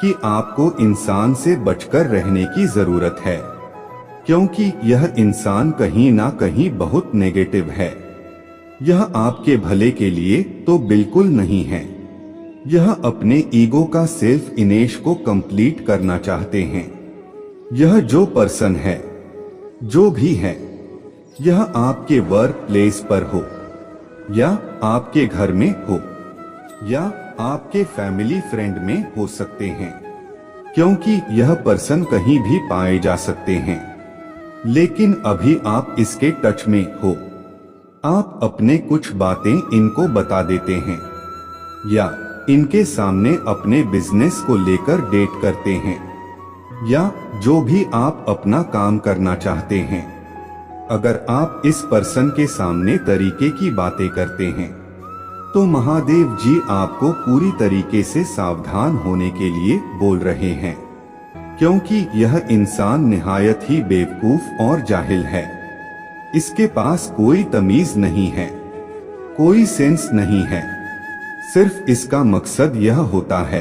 कि आपको इंसान से बचकर रहने की जरूरत है, क्योंकि यह इंसान कहीं ना कहीं बहुत नेगेटिव है। यह आपके भले के लिए तो बिल्कुल नहीं है। यह अपने ईगो का सेल्फ इमेज को कंप्लीट करना चाहते हैं। यह जो पर्सन है, जो भी है, यह आपके वर्क प्लेस पर हो या आपके घर में हो या आपके फैमिली फ्रेंड में हो सकते हैं, क्योंकि यह पर्सन कहीं भी पाए जा सकते हैं। लेकिन अभी आप इसके टच में हो, आप अपने कुछ बातें इनको बता देते हैं या इनके सामने अपने बिजनेस को लेकर डेट करते हैं या जो भी आप अपना काम करना चाहते हैं। अगर आप इस पर्सन के सामने तरीके की बातें करते हैं तो महादेव जी आपको पूरी तरीके से सावधान होने के लिए बोल रहे हैं, क्योंकि यह इंसान निहायत ही बेवकूफ और जाहिल है। इसके पास कोई तमीज नहीं है, कोई सेंस नहीं है। सिर्फ इसका मकसद यह होता है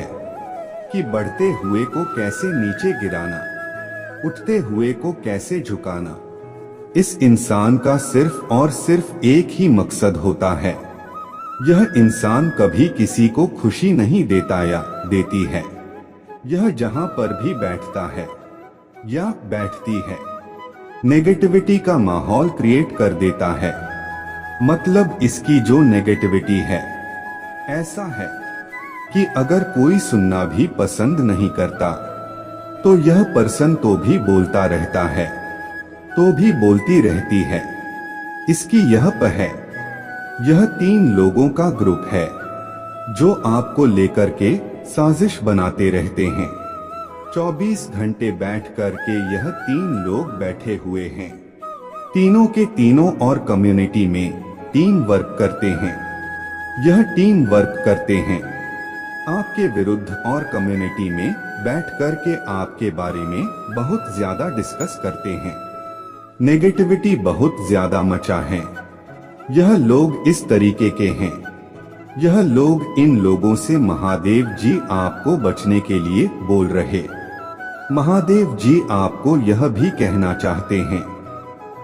कि बढ़ते हुए को कैसे नीचे गिराना, उठते हुए को कैसे झुकाना। इस इंसान का सिर्फ और सिर्फ एक ही मकसद होता है। यह इंसान कभी किसी को खुशी नहीं देता या देती है। यह जहां पर भी बैठता है या बैठती है, नेगेटिविटी का माहौल क्रिएट कर देता है। मतलब इसकी जो नेगेटिविटी है, ऐसा है कि अगर कोई सुनना भी पसंद नहीं करता तो यह पर्सन तो भी बोलता रहता है, तो भी बोलती रहती है। इसकी यह है, यह 3 लोगों का ग्रुप है जो आपको लेकर के साजिश बनाते रहते हैं। 24 घंटे बैठ कर के यह 3 लोग बैठे हुए हैं। तीनों के तीनों और कम्युनिटी में टीम वर्क करते हैं। यह टीम वर्क करते हैं आपके विरुद्ध और कम्युनिटी में बैठ कर के आपके बारे में बहुत ज्यादा डिस्कस करते हैं। नेगेटिविटी बहुत ज्यादा मचा है। यह लोग इस तरीके के हैं। यह लोग इन लोगों से महादेव जी आपको बचने के लिए बोल रहे। महादेव जी आपको यह भी कहना चाहते हैं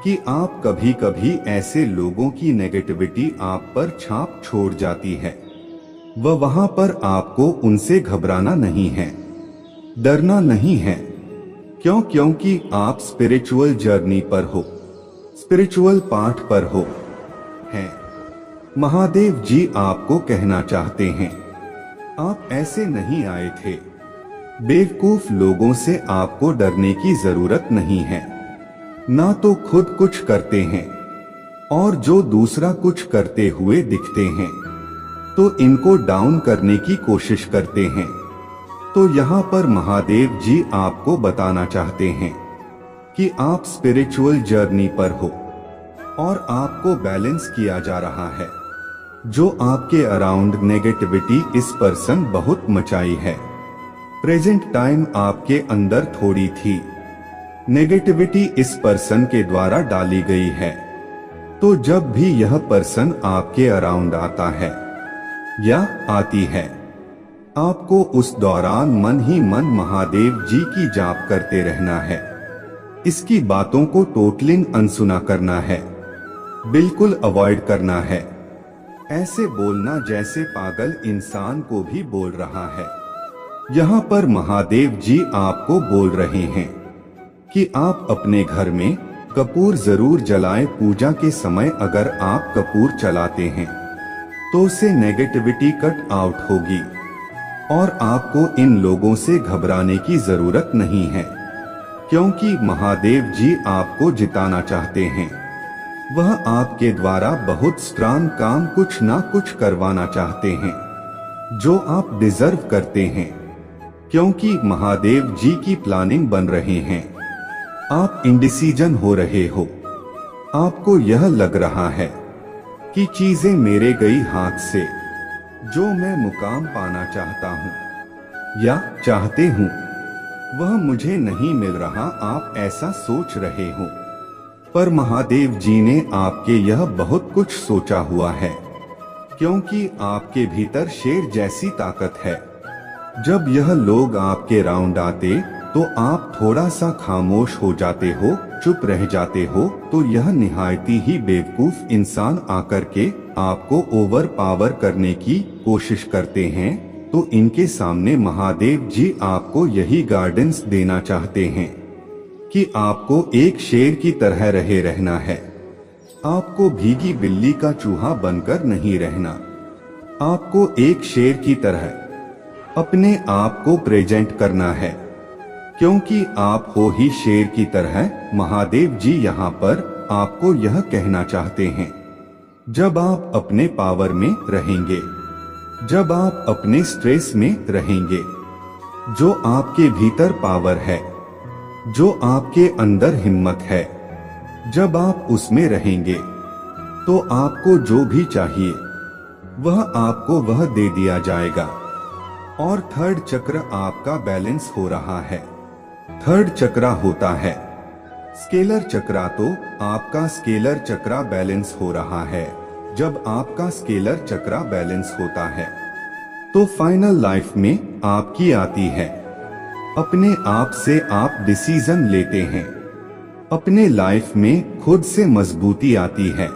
कि आप कभी कभी ऐसे लोगों की नेगेटिविटी आप पर छाप छोड़ जाती है। वहां पर आपको उनसे घबराना नहीं है, डरना नहीं है। क्योंकि आप स्पिरिचुअल जर्नी पर हो, स्पिरिचुअल पाथ पर हो हैं। महादेव जी आपको कहना चाहते हैं, आप ऐसे नहीं आए थे। बेवकूफ लोगों से आपको डरने की जरूरत नहीं है। ना तो खुद कुछ करते हैं और जो दूसरा कुछ करते हुए दिखते हैं तो इनको डाउन करने की कोशिश करते हैं। तो यहाँ पर महादेव जी आपको बताना चाहते हैं कि आप स्पिरिचुअल जर्नी पर हो और आपको बैलेंस किया जा रहा है। जो आपके अराउंड नेगेटिविटी इस पर्सन बहुत मचाई है, प्रेजेंट टाइम आपके अंदर थोड़ी थी, नेगेटिविटी इस पर्सन के द्वारा डाली गई है। तो जब भी यह पर्सन आपके अराउंड आता है या आती है, आपको उस दौरान मन ही मन महादेव जी की जाप करते रहना है। इसकी बातों को टोटली अनसुना करना है, बिल्कुल अवॉइड करना है। ऐसे बोलना जैसे पागल इंसान को भी बोल रहा है। यहाँ पर महादेव जी आपको बोल रहे हैं कि आप अपने घर में कपूर जरूर जलाएं। पूजा के समय अगर आप कपूर चलाते हैं तो उससे नेगेटिविटी कट आउट होगी और आपको इन लोगों से घबराने की जरूरत नहीं है, क्योंकि महादेव जी आपको जिताना चाहते हैं। वह आपके द्वारा बहुत स्ट्रांग काम कुछ ना कुछ करवाना चाहते हैं जो आप डिजर्व करते हैं, क्योंकि महादेव जी की प्लानिंग बन रहे हैं। आप इंडिसीजन हो रहे हो। आपको यह लग रहा है कि चीजें मेरे गई हाथ से। जो मैं मुकाम पाना चाहता हूँ या चाहते हूँ वह मुझे नहीं मिल रहा, आप ऐसा सोच रहे हो। पर महादेव जी ने आपके यह बहुत कुछ सोचा हुआ है, क्योंकि आपके भीतर शेर जैसी ताकत है। जब यह लोग आपके राउंड आते तो आप थोड़ा सा खामोश हो जाते हो, चुप रह जाते हो। तो यह निहायती ही बेवकूफ इंसान आकर के आपको ओवर पावर करने की कोशिश करते हैं। तो इनके सामने महादेव जी आपको यही गाइडेंस देना चाहते हैं कि आपको एक शेर की तरह रहे रहना है। आपको भीगी बिल्ली का चूहा बनकर नहीं रहना। आपको एक शेर की तरह अपने आप को प्रेजेंट करना है, क्योंकि आप हो ही शेर की तरह। महादेव जी यहाँ पर आपको यह कहना चाहते हैं जब आप अपने पावर में रहेंगे, जब आप अपने स्ट्रेस में रहेंगे, जो आपके भीतर पावर है, जो आपके अंदर हिम्मत है, जब आप उसमें रहेंगे तो आपको जो भी चाहिए वह आपको वह दे दिया जाएगा। और थर्ड चक्र आपका बैलेंस हो रहा है। थर्ड चक्रा होता है स्केलर चक्रा, तो आपका स्केलर चक्रा बैलेंस हो रहा है। जब आपका स्केलर चक्रा बैलेंस होता है तो फाइनल लाइफ में आपकी आती है। अपने आप से आप डिसीजन लेते हैं। अपने लाइफ में खुद से मजबूती आती है।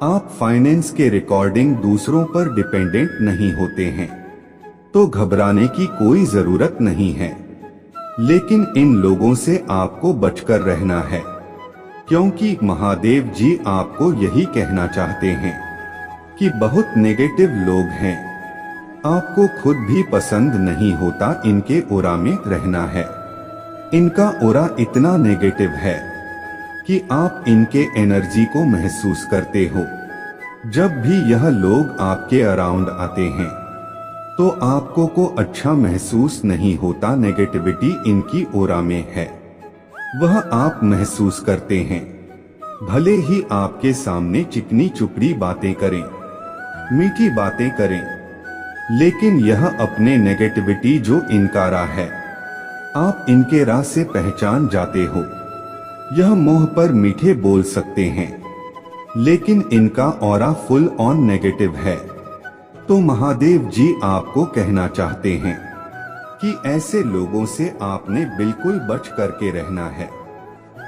आप फाइनेंस के रिकॉर्डिंग दूसरों पर डिपेंडेंट नहीं होते हैं, तो घबराने की कोई जरूरत नहीं है। लेकिन इन लोगों से आपको बचकर रहना है, क्योंकि महादेव जी आपको यही कहना चाहते हैं कि बहुत नेगेटिव लोग हैं। आपको खुद भी पसंद नहीं होता इनके ओरा में रहना है। इनका ओरा इतना नेगेटिव है कि आप इनके एनर्जी को महसूस करते हो। जब भी यह लोग आपके अराउंड आते हैं तो आपको को अच्छा महसूस नहीं होता। नेगेटिविटी इनकी ओरा में है, वह आप महसूस करते हैं। भले ही आपके सामने चिकनी चुपड़ी बातें करें, मीठी बातें करें, लेकिन यह अपने नेगेटिविटी जो इनकारा है, आप इनके राह से पहचान जाते हो। यह मुंह पर मीठे बोल सकते हैं, लेकिन इनका ऑरा फुल ऑन नेगेटिव है। तो महादेव जी आपको कहना चाहते हैं कि ऐसे लोगों से आपने बिल्कुल बच करके रहना है।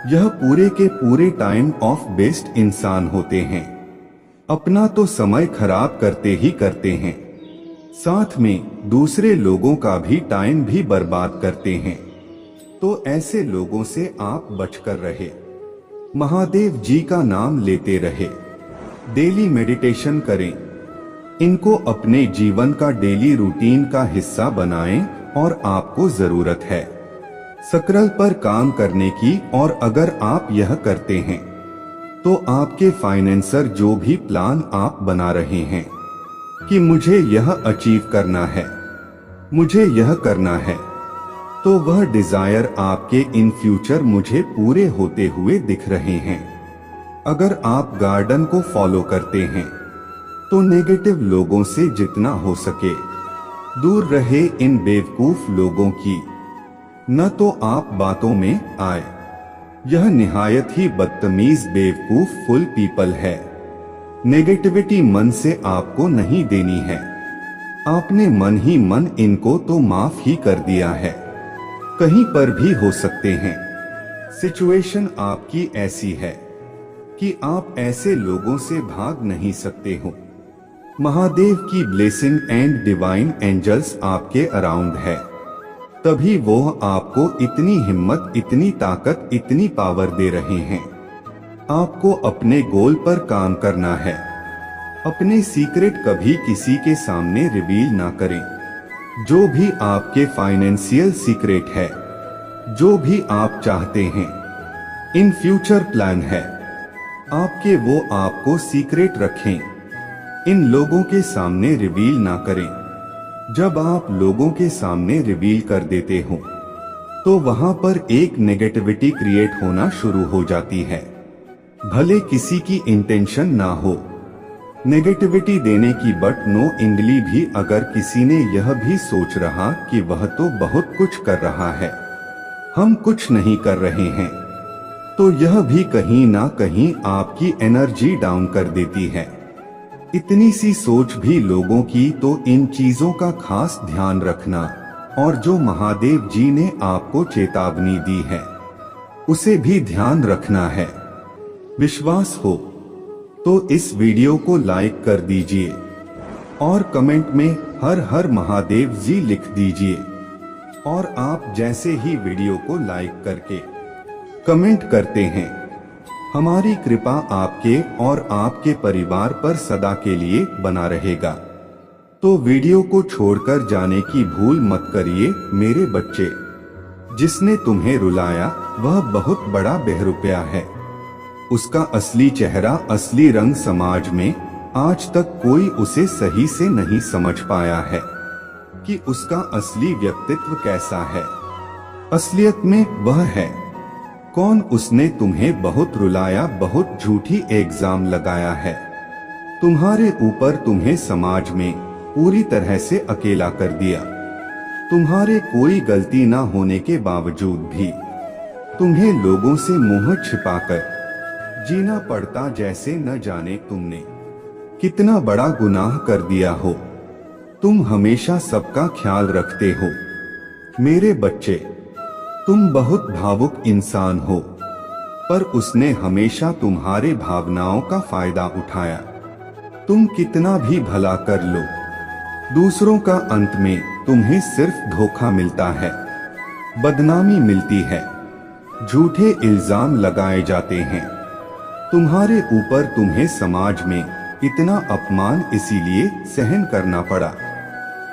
यह पूरे के पूरे टाइम ऑफ बेस्ट इंसान होते हैं। अपना तो समय खराब करते ही करते हैं, साथ में दूसरे लोगों का भी टाइम भी बर्बाद करते हैं। तो ऐसे लोगों से आप बचकर रहे। महादेव जी का नाम लेते रहे। डेली मेडिटेशन करें। इनको अपने जीवन का डेली रूटीन का हिस्सा बनाएं। और आपको जरूरत है सक्राल पर काम करने की। और अगर आप यह करते हैं तो आपके फाइनेंसर जो भी प्लान आप बना रहे हैं कि मुझे यह अचीव करना है, मुझे यह करना है, तो वह डिजायर आपके इन फ्यूचर मुझे पूरे होते हुए दिख रहे हैं। अगर आप गार्डन को फॉलो करते हैं तो नेगेटिव लोगों से जितना हो सके दूर रहे। इन बेवकूफ लोगों की न तो आप बातों में आए। यह निहायत ही बदतमीज बेवकूफ फुल पीपल है। नेगेटिविटी मन से आपको नहीं देनी है। आपने मन ही मन इनको तो माफ ही कर दिया है। कहीं पर भी हो सकते हैं। सिचुएशन आपकी ऐसी है कि आप ऐसे लोगों से भाग नहीं सकते हो। महादेव की ब्लेसिंग एंड डिवाइन एंजल्स आपके अराउंड है, तभी वो आपको इतनी हिम्मत, इतनी ताकत, इतनी पावर दे रहे हैं। आपको अपने गोल पर काम करना है। अपने सीक्रेट कभी किसी के सामने रिवील ना करें। जो भी आपके फाइनेंशियल सीक्रेट है, जो भी आप चाहते हैं, इन फ्यूचर प्लान है आपके, वो आपको सीक्रेट रखें। इन लोगों के सामने रिवील ना करें। जब आप लोगों के सामने रिवील कर देते हो तो वहां पर एक नेगेटिविटी क्रिएट होना शुरू हो जाती है। भले किसी की इंटेंशन ना हो नेगेटिविटी देने की, बट नो इंगली भी अगर किसी ने यह भी सोच रहा कि वह तो बहुत कुछ कर रहा है, हम कुछ नहीं कर रहे हैं, तो यह भी कहीं ना कहीं आपकी एनर्जी डाउन कर देती है। इतनी सी सोच भी लोगों की, तो इन चीजों का खास ध्यान रखना। और जो महादेव जी ने आपको चेतावनी दी है उसे भी ध्यान रखना है। विश्वास हो तो इस वीडियो को लाइक कर दीजिए और कमेंट में हर हर महादेव जी लिख दीजिए। और आप जैसे ही वीडियो को लाइक करके कमेंट करते हैं, हमारी कृपा आपके और आपके परिवार पर सदा के लिए बना रहेगा। तो वीडियो को छोड़कर जाने की भूल मत करिए मेरे बच्चे। जिसने तुम्हें रुलाया वह बहुत बड़ा बेहरुपया है। उसका असली चेहरा, असली रंग समाज में आज तक कोई उसे सही से नहीं समझ पाया है कि उसका असली व्यक्तित्व कैसा है। असलियत में वह है कौन। उसने तुम्हें बहुत रुलाया, बहुत झूठी इल्जाम लगाया है तुम्हारे ऊपर, तुम्हें समाज में पूरी तरह से अकेला कर दिया। तुम्हारे कोई गलती ना होने के बावजूद भी तुम्हें लोगों से मुंह छिपाकर जीना पड़ता, जैसे न जाने तुमने कितना बड़ा गुनाह कर दिया हो। तुम हमेशा सबका ख्याल रखते हो मेरे बच्चे, तुम बहुत भावुक इंसान हो, पर उसने हमेशा तुम्हारे भावनाओं का फायदा उठाया। तुम कितना भी भला कर लो, दूसरों का अंत में तुम्हें सिर्फ धोखा मिलता है, बदनामी मिलती है, झूठे इल्जाम लगाए जाते हैं तुम्हारे ऊपर। तुम्हें समाज में इतना अपमान इसीलिए सहन करना पड़ा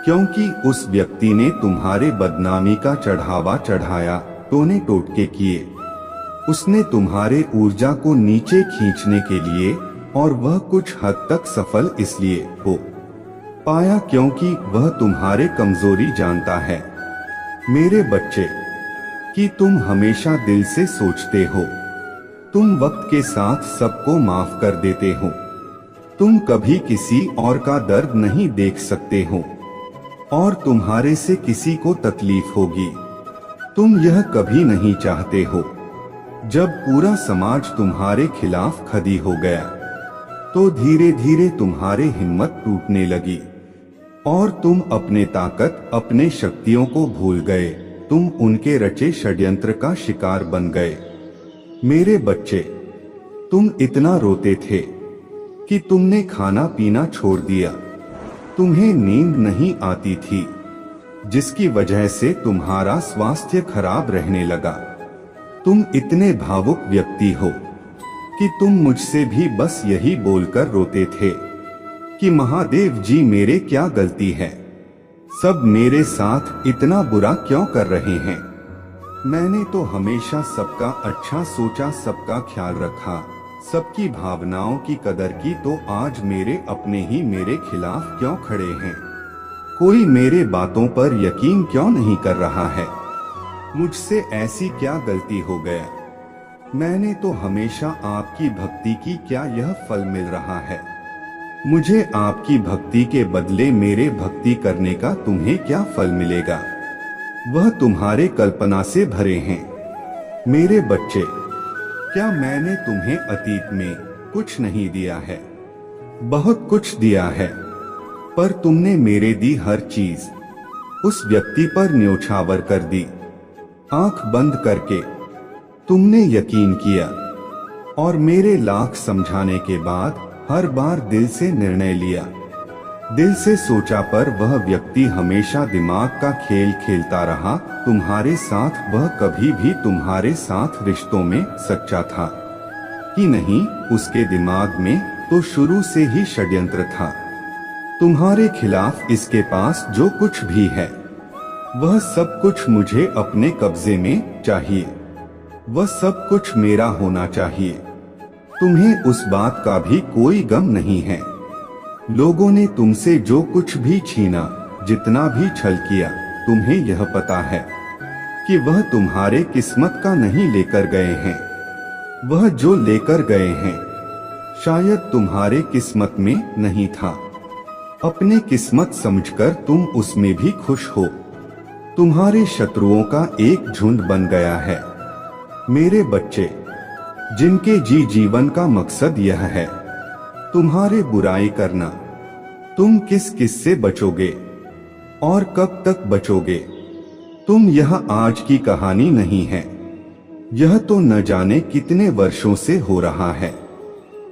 क्योंकि उस व्यक्ति ने तुम्हारे बदनामी का चढ़ावा चढ़ाया, टोने टोटके किए। उसने तुम्हारे ऊर्जा को नीचे खींचने के लिए, और वह कुछ हद तक सफल इसलिए हो पाया क्योंकि वह तुम्हारे कमजोरी जानता है मेरे बच्चे, कि तुम हमेशा दिल से सोचते हो। तुम वक्त के साथ सबको माफ कर देते हो। तुम कभी किसी और का दर्द नहीं देख सकते हो और तुम्हारे से किसी को तकलीफ होगी, तुम यह कभी नहीं चाहते हो। जब पूरा समाज तुम्हारे खिलाफ खड़ी हो गया तो धीरे धीरे तुम्हारी हिम्मत टूटने लगी और तुम अपने ताकत, अपने शक्तियों को भूल गए। तुम उनके रचे षड्यंत्र का शिकार बन गए मेरे बच्चे। तुम इतना रोते थे कि तुमने खाना पीना छोड़ दिया, तुम्हें नींद नहीं आती थी, जिसकी वजह से तुम्हारा स्वास्थ्य खराब रहने लगा। तुम इतने भावुक व्यक्ति हो कि तुम मुझसे भी बस यही बोलकर रोते थे कि महादेव जी मेरे क्या गलती है, सब मेरे साथ इतना बुरा क्यों कर रहे हैं। मैंने तो हमेशा सबका अच्छा सोचा, सबका ख्याल रखा, सबकी भावनाओं की कदर की, तो आज मेरे अपने ही मेरे खिलाफ क्यों खड़े हैं। कोई मेरे बातों पर यकीन क्यों नहीं कर रहा है। मुझसे ऐसी क्या गलती हो गया। मैंने तो हमेशा आपकी भक्ति की, क्या यह फल मिल रहा है। मुझे आपकी भक्ति के बदले मेरे भक्ति करने का तुम्हें क्या फल मिलेगा। वह तुम्हारे कल्पना से भरे हैं मेरे बच्चे। क्या मैंने तुम्हें अतीत में कुछ नहीं दिया है, बहुत कुछ दिया है, पर तुमने मेरे दी हर चीज उस व्यक्ति पर न्योछावर कर दी। आंख बंद करके तुमने यकीन किया और मेरे लाख समझाने के बाद हर बार दिल से निर्णय लिया, दिल से सोचा, पर वह व्यक्ति हमेशा दिमाग का खेल खेलता रहा तुम्हारे साथ। वह कभी भी तुम्हारे साथ रिश्तों में सच्चा था कि नहीं, उसके दिमाग में तो शुरू से ही षड्यंत्र था तुम्हारे खिलाफ। इसके पास जो कुछ भी है वह सब कुछ मुझे अपने कब्जे में चाहिए, वह सब कुछ मेरा होना चाहिए। तुम्हें उस बात का भी कोई गम नहीं है। लोगों ने तुमसे जो कुछ भी छीना, जितना भी छल किया, तुम्हें यह पता है कि वह तुम्हारे किस्मत का नहीं लेकर गए हैं। वह जो लेकर गए हैं शायद तुम्हारे किस्मत में नहीं था। अपने किस्मत समझकर तुम उसमें भी खुश हो। तुम्हारे शत्रुओं का एक झुंड बन गया है मेरे बच्चे, जिनके जीवन का मकसद यह है तुम्हारे बुराई करना। तुम किस किस से बचोगे और कब तक बचोगे। तुम यह आज की कहानी नहीं है, यह तो न जाने कितने वर्षों से हो रहा है।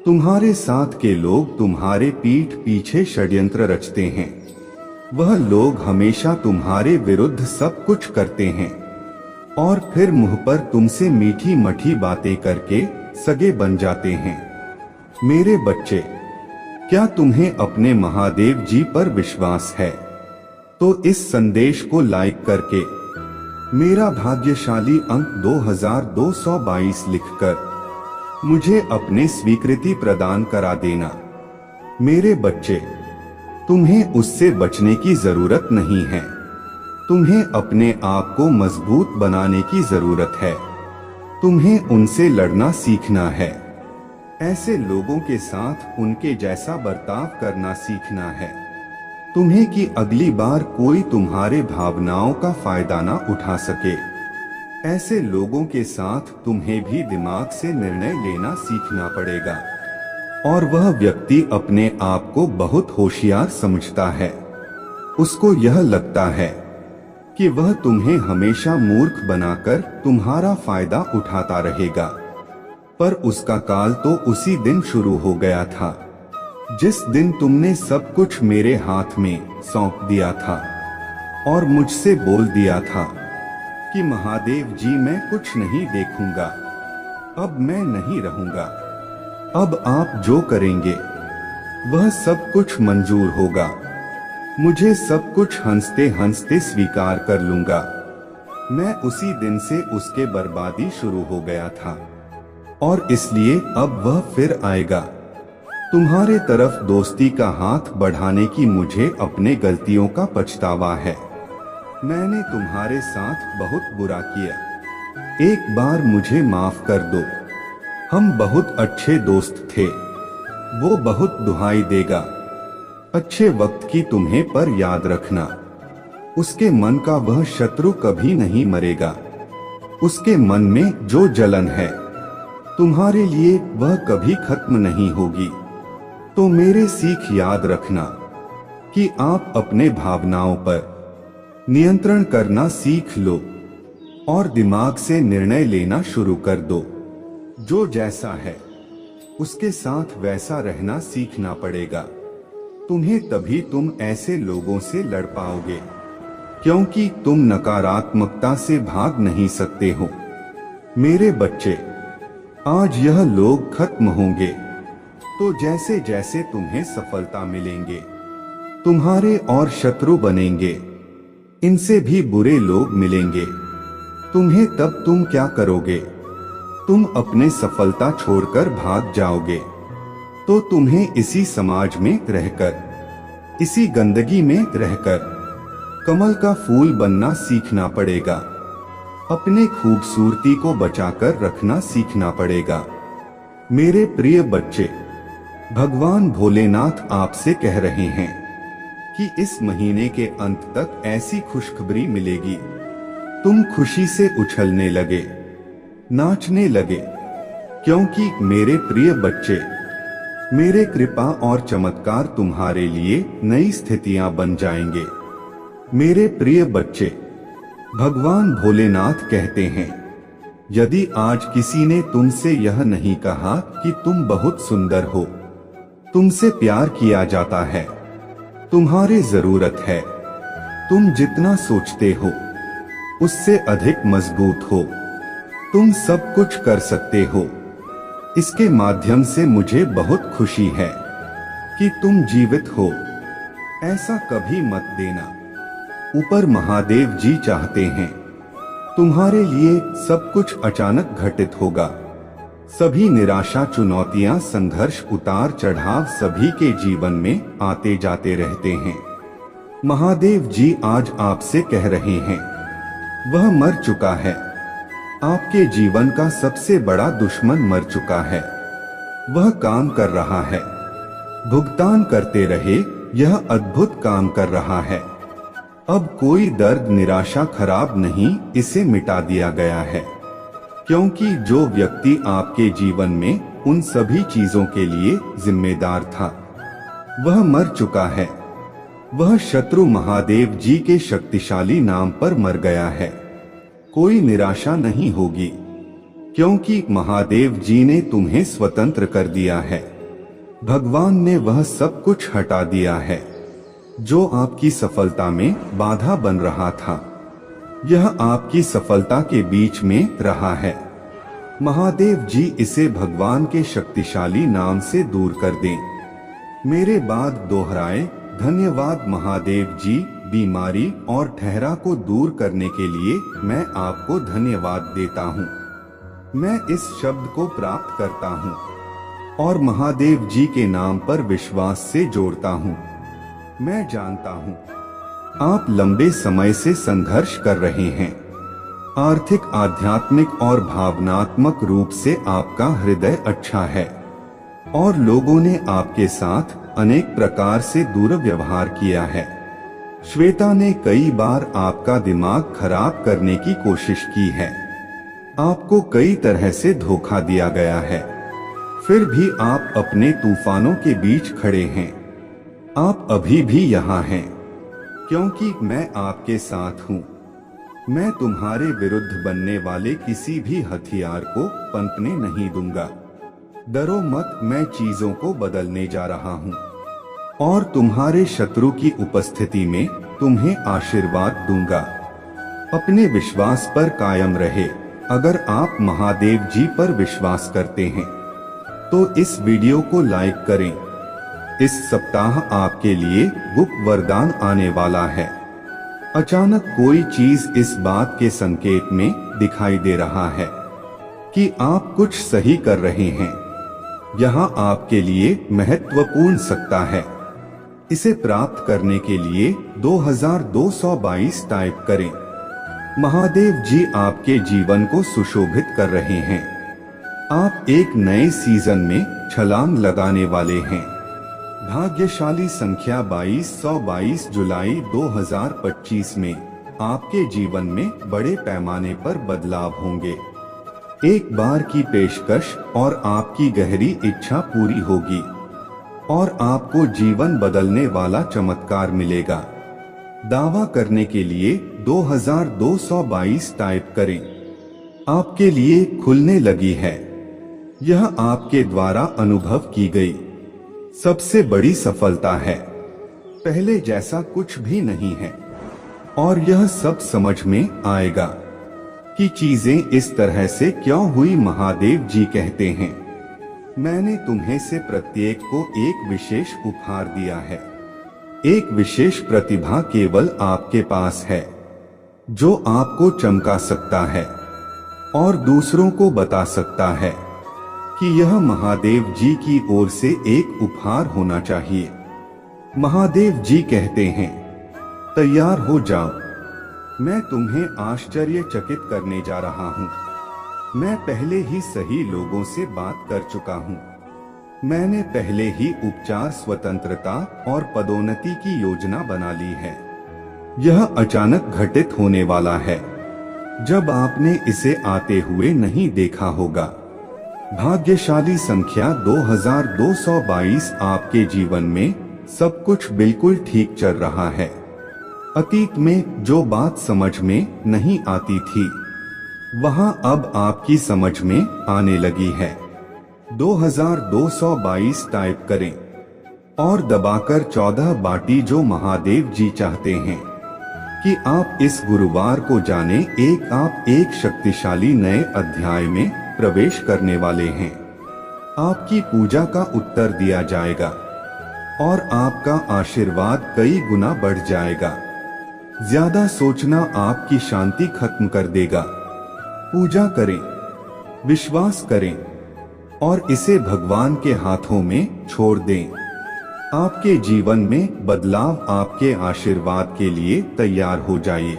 तुम्हारे साथ के लोग तुम्हारे पीठ पीछे षड्यंत्र रचते हैं। वह लोग हमेशा तुम्हारे विरुद्ध सब कुछ करते हैं और फिर मुंह पर तुमसे मीठी मठी बातें करके सगे बन जाते हैं मेरे बच्चे। क्या तुम्हें अपने महादेव जी पर विश्वास है तो इस संदेश को लाइक करके मेरा भाग्यशाली अंक 2222 लिखकर मुझे अपने स्वीकृति प्रदान करा देना। मेरे बच्चे, तुम्हें उससे बचने की जरूरत नहीं है। तुम्हें अपने आप को मजबूत बनाने की जरूरत है। तुम्हें उनसे लड़ना सीखना है। ऐसे लोगों के साथ उनके जैसा बर्ताव करना सीखना है। तुम्हें कि अगली बार कोई तुम्हारे भावनाओं का फायदा ना उठा सके। ऐसे लोगों के साथ तुम्हें भी दिमाग से निर्णय लेना सीखना पड़ेगा। और वह व्यक्ति अपने आप को बहुत होशियार समझता है। उसको यह लगता है कि वह तुम्हें हमेशा मूर्ख बनाकर तुम्हारा फायदा उठाता रहेगा। पर उसका काल तो उसी दिन शुरू हो गया था जिस दिन तुमने सब कुछ मेरे हाथ में सौंप दिया था और मुझसे बोल दिया था कि महादेव जी, मैं कुछ नहीं देखूंगा, अब मैं नहीं रहूंगा। अब आप जो करेंगे वह सब कुछ मंजूर होगा। मुझे सब कुछ हंसते हंसते स्वीकार कर लूंगा। मैं उसी दिन से उसके बर्बादी शुरू हो गया था और इसलिए अब वह फिर आएगा। तुम्हारे तरफ दोस्ती का हाथ बढ़ाने की मुझे अपने गलतियों का पछतावा है। मैंने तुम्हारे साथ बहुत बुरा किया। एक बार मुझे माफ कर दो। हम बहुत अच्छे दोस्त थे। वो बहुत दुहाई देगा। अच्छे वक्त की तुम्हें पर याद रखना। उसके मन का वह शत्रु कभी नहीं मरेगा। उसके मन में जो जलन है तुम्हारे लिए वह कभी खत्म नहीं होगी। तो मेरे सीख याद रखना कि आप अपने भावनाओं पर नियंत्रण करना सीख लो और दिमाग से निर्णय लेना शुरू कर दो। जो जैसा है उसके साथ वैसा रहना सीखना पड़ेगा। तुम्हें तभी तुम ऐसे लोगों से लड़ पाओगे, क्योंकि तुम नकारात्मकता से भाग नहीं सकते हो। मेरे बच्चे, आज यह लोग खत्म होंगे तो जैसे जैसे तुम्हें सफलता मिलेंगे तुम्हारे और शत्रु बनेंगे। इनसे भी बुरे लोग मिलेंगे तुम्हें। तब तुम क्या करोगे? तुम अपने सफलता छोड़कर भाग जाओगे। तो तुम्हें इसी समाज में रहकर, इसी गंदगी में रहकर कमल का फूल बनना सीखना पड़ेगा। अपने खूबसूरती को बचाकर रखना सीखना पड़ेगा। मेरे प्रिय बच्चे, भगवान भोलेनाथ आपसे कह रहे हैं कि इस महीने के अंत तक ऐसी खुशखबरी मिलेगी, तुम खुशी से उछलने लगे, नाचने लगे, क्योंकि मेरे प्रिय बच्चे, मेरे कृपा और चमत्कार तुम्हारे लिए नई स्थितियां बन जाएंगे। मेरे प्रिय बच्चे, भगवान भोलेनाथ कहते हैं, यदि आज किसी ने तुमसे यह नहीं कहा कि तुम बहुत सुंदर हो, तुमसे प्यार किया जाता है, तुम्हारी जरूरत है, तुम जितना सोचते हो उससे अधिक मजबूत हो, तुम सब कुछ कर सकते हो, इसके माध्यम से मुझे बहुत खुशी है कि तुम जीवित हो, ऐसा कभी मत देना। ऊपर महादेव जी चाहते हैं तुम्हारे लिए सब कुछ अचानक घटित होगा। सभी निराशा, चुनौतियां, संघर्ष, उतार चढ़ाव सभी के जीवन में आते जाते रहते हैं। महादेव जी आज आपसे कह रहे हैं, वह मर चुका है। आपके जीवन का सबसे बड़ा दुश्मन मर चुका है। वह काम कर रहा है, भुगतान करते रहे, यह अद्भुत काम कर रहा है। अब कोई दर्द, निराशा खराब नहीं, इसे मिटा दिया गया है, क्योंकि जो व्यक्ति आपके जीवन में उन सभी चीजों के लिए जिम्मेदार था वह मर चुका है। वह शत्रु महादेव जी के शक्तिशाली नाम पर मर गया है। कोई निराशा नहीं होगी, क्योंकि महादेव जी ने तुम्हें स्वतंत्र कर दिया है। भगवान ने वह सब कुछ हटा दिया है जो आपकी सफलता में बाधा बन रहा था। यह आपकी सफलता के बीच में रहा है। महादेव जी इसे भगवान के शक्तिशाली नाम से दूर कर दें। मेरे बाद दोहराएं, धन्यवाद महादेव जी। बीमारी और ठहरा को दूर करने के लिए मैं आपको धन्यवाद देता हूँ। मैं इस शब्द को प्राप्त करता हूँ और महादेव जी के नाम पर विश्वास से जोड़ता हूँ। मैं जानता हूँ आप लंबे समय से संघर्ष कर रहे हैं। आर्थिक, आध्यात्मिक और भावनात्मक रूप से आपका हृदय अच्छा है और लोगों ने आपके साथ अनेक प्रकार से दुर्व्यवहार किया है। श्वेता ने कई बार आपका दिमाग खराब करने की कोशिश की है। आपको कई तरह से धोखा दिया गया है, फिर भी आप अपने तूफानों के बीच खड़े हैं। आप अभी भी यहाँ हैं, क्योंकि मैं आपके साथ हूँ। मैं तुम्हारे विरुद्ध बनने वाले किसी भी हथियार को पनपने नहीं दूंगा। डरो मत, मैं चीजों को बदलने जा रहा हूँ और तुम्हारे शत्रु की उपस्थिति में तुम्हें आशीर्वाद दूंगा। अपने विश्वास पर कायम रहे। अगर आप महादेव जी पर विश्वास करते हैं तो इस वीडियो को लाइक करें। इस सप्ताह आपके लिए गुप्त वरदान आने वाला है। अचानक कोई चीज इस बात के संकेत में दिखाई दे रहा है कि आप कुछ सही कर रहे हैं। यहाँ आपके लिए महत्वपूर्ण सकता है। इसे प्राप्त करने के लिए 2222 टाइप करें। महादेव जी आपके जीवन को सुशोभित कर रहे हैं। आप एक नए सीजन में छलांग लगाने वाले हैं। भाग्यशाली संख्या 2222 जुलाई 2025 में आपके जीवन में बड़े पैमाने पर बदलाव होंगे। एक बार की पेशकश और आपकी गहरी इच्छा पूरी होगी और आपको जीवन बदलने वाला चमत्कार मिलेगा। दावा करने के लिए 2222 टाइप करें। आपके लिए खुलने लगी है। यह आपके द्वारा अनुभव की गई सबसे बड़ी सफलता है। पहले जैसा कुछ भी नहीं है और यह सब समझ में आएगा कि चीजें इस तरह से क्यों हुई। महादेव जी कहते हैं, मैंने तुम्हें से प्रत्येक को एक विशेष उपहार दिया है। एक विशेष प्रतिभा केवल आपके पास है जो आपको चमका सकता है और दूसरों को बता सकता है कि यह महादेव जी की ओर से एक उपहार होना चाहिए। महादेव जी कहते हैं, तैयार हो जाओ, मैं तुम्हें आश्चर्यचकित करने जा रहा हूँ। मैं पहले ही सही लोगों से बात कर चुका हूँ। मैंने पहले ही उपचार, स्वतंत्रता और पदोन्नति की योजना बना ली है। यह अचानक घटित होने वाला है जब आपने इसे आते हुए नहीं देखा होगा। भाग्यशाली संख्या 2222 आपके जीवन में सब कुछ बिल्कुल ठीक चल रहा है। अतीत में जो बात समझ में नहीं आती थी वहां अब आपकी समझ में आने लगी है। 2222 टाइप करें और दबाकर 14 बाटी। जो महादेव जी चाहते हैं कि आप इस गुरुवार को जाने आप एक शक्तिशाली नए अध्याय में प्रवेश करने वाले हैं। आपकी पूजा का उत्तर दिया जाएगा और आपका आशीर्वाद कई गुना बढ़ जाएगा। ज्यादा सोचना आपकी शांति खत्म कर देगा। पूजा करें, विश्वास करें और इसे भगवान के हाथों में छोड़ दें। आपके जीवन में बदलाव आपके आशीर्वाद के लिए तैयार हो जाइए।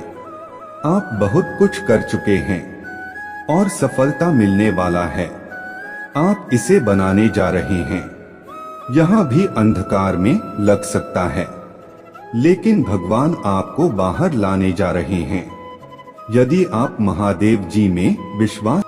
आप बहुत कुछ कर चुके हैं और सफलता मिलने वाला है। आप इसे बनाने जा रहे हैं। यहाँ भी अंधकार में लग सकता है, लेकिन भगवान आपको बाहर लाने जा रहे हैं। यदि आप महादेव जी में विश्वास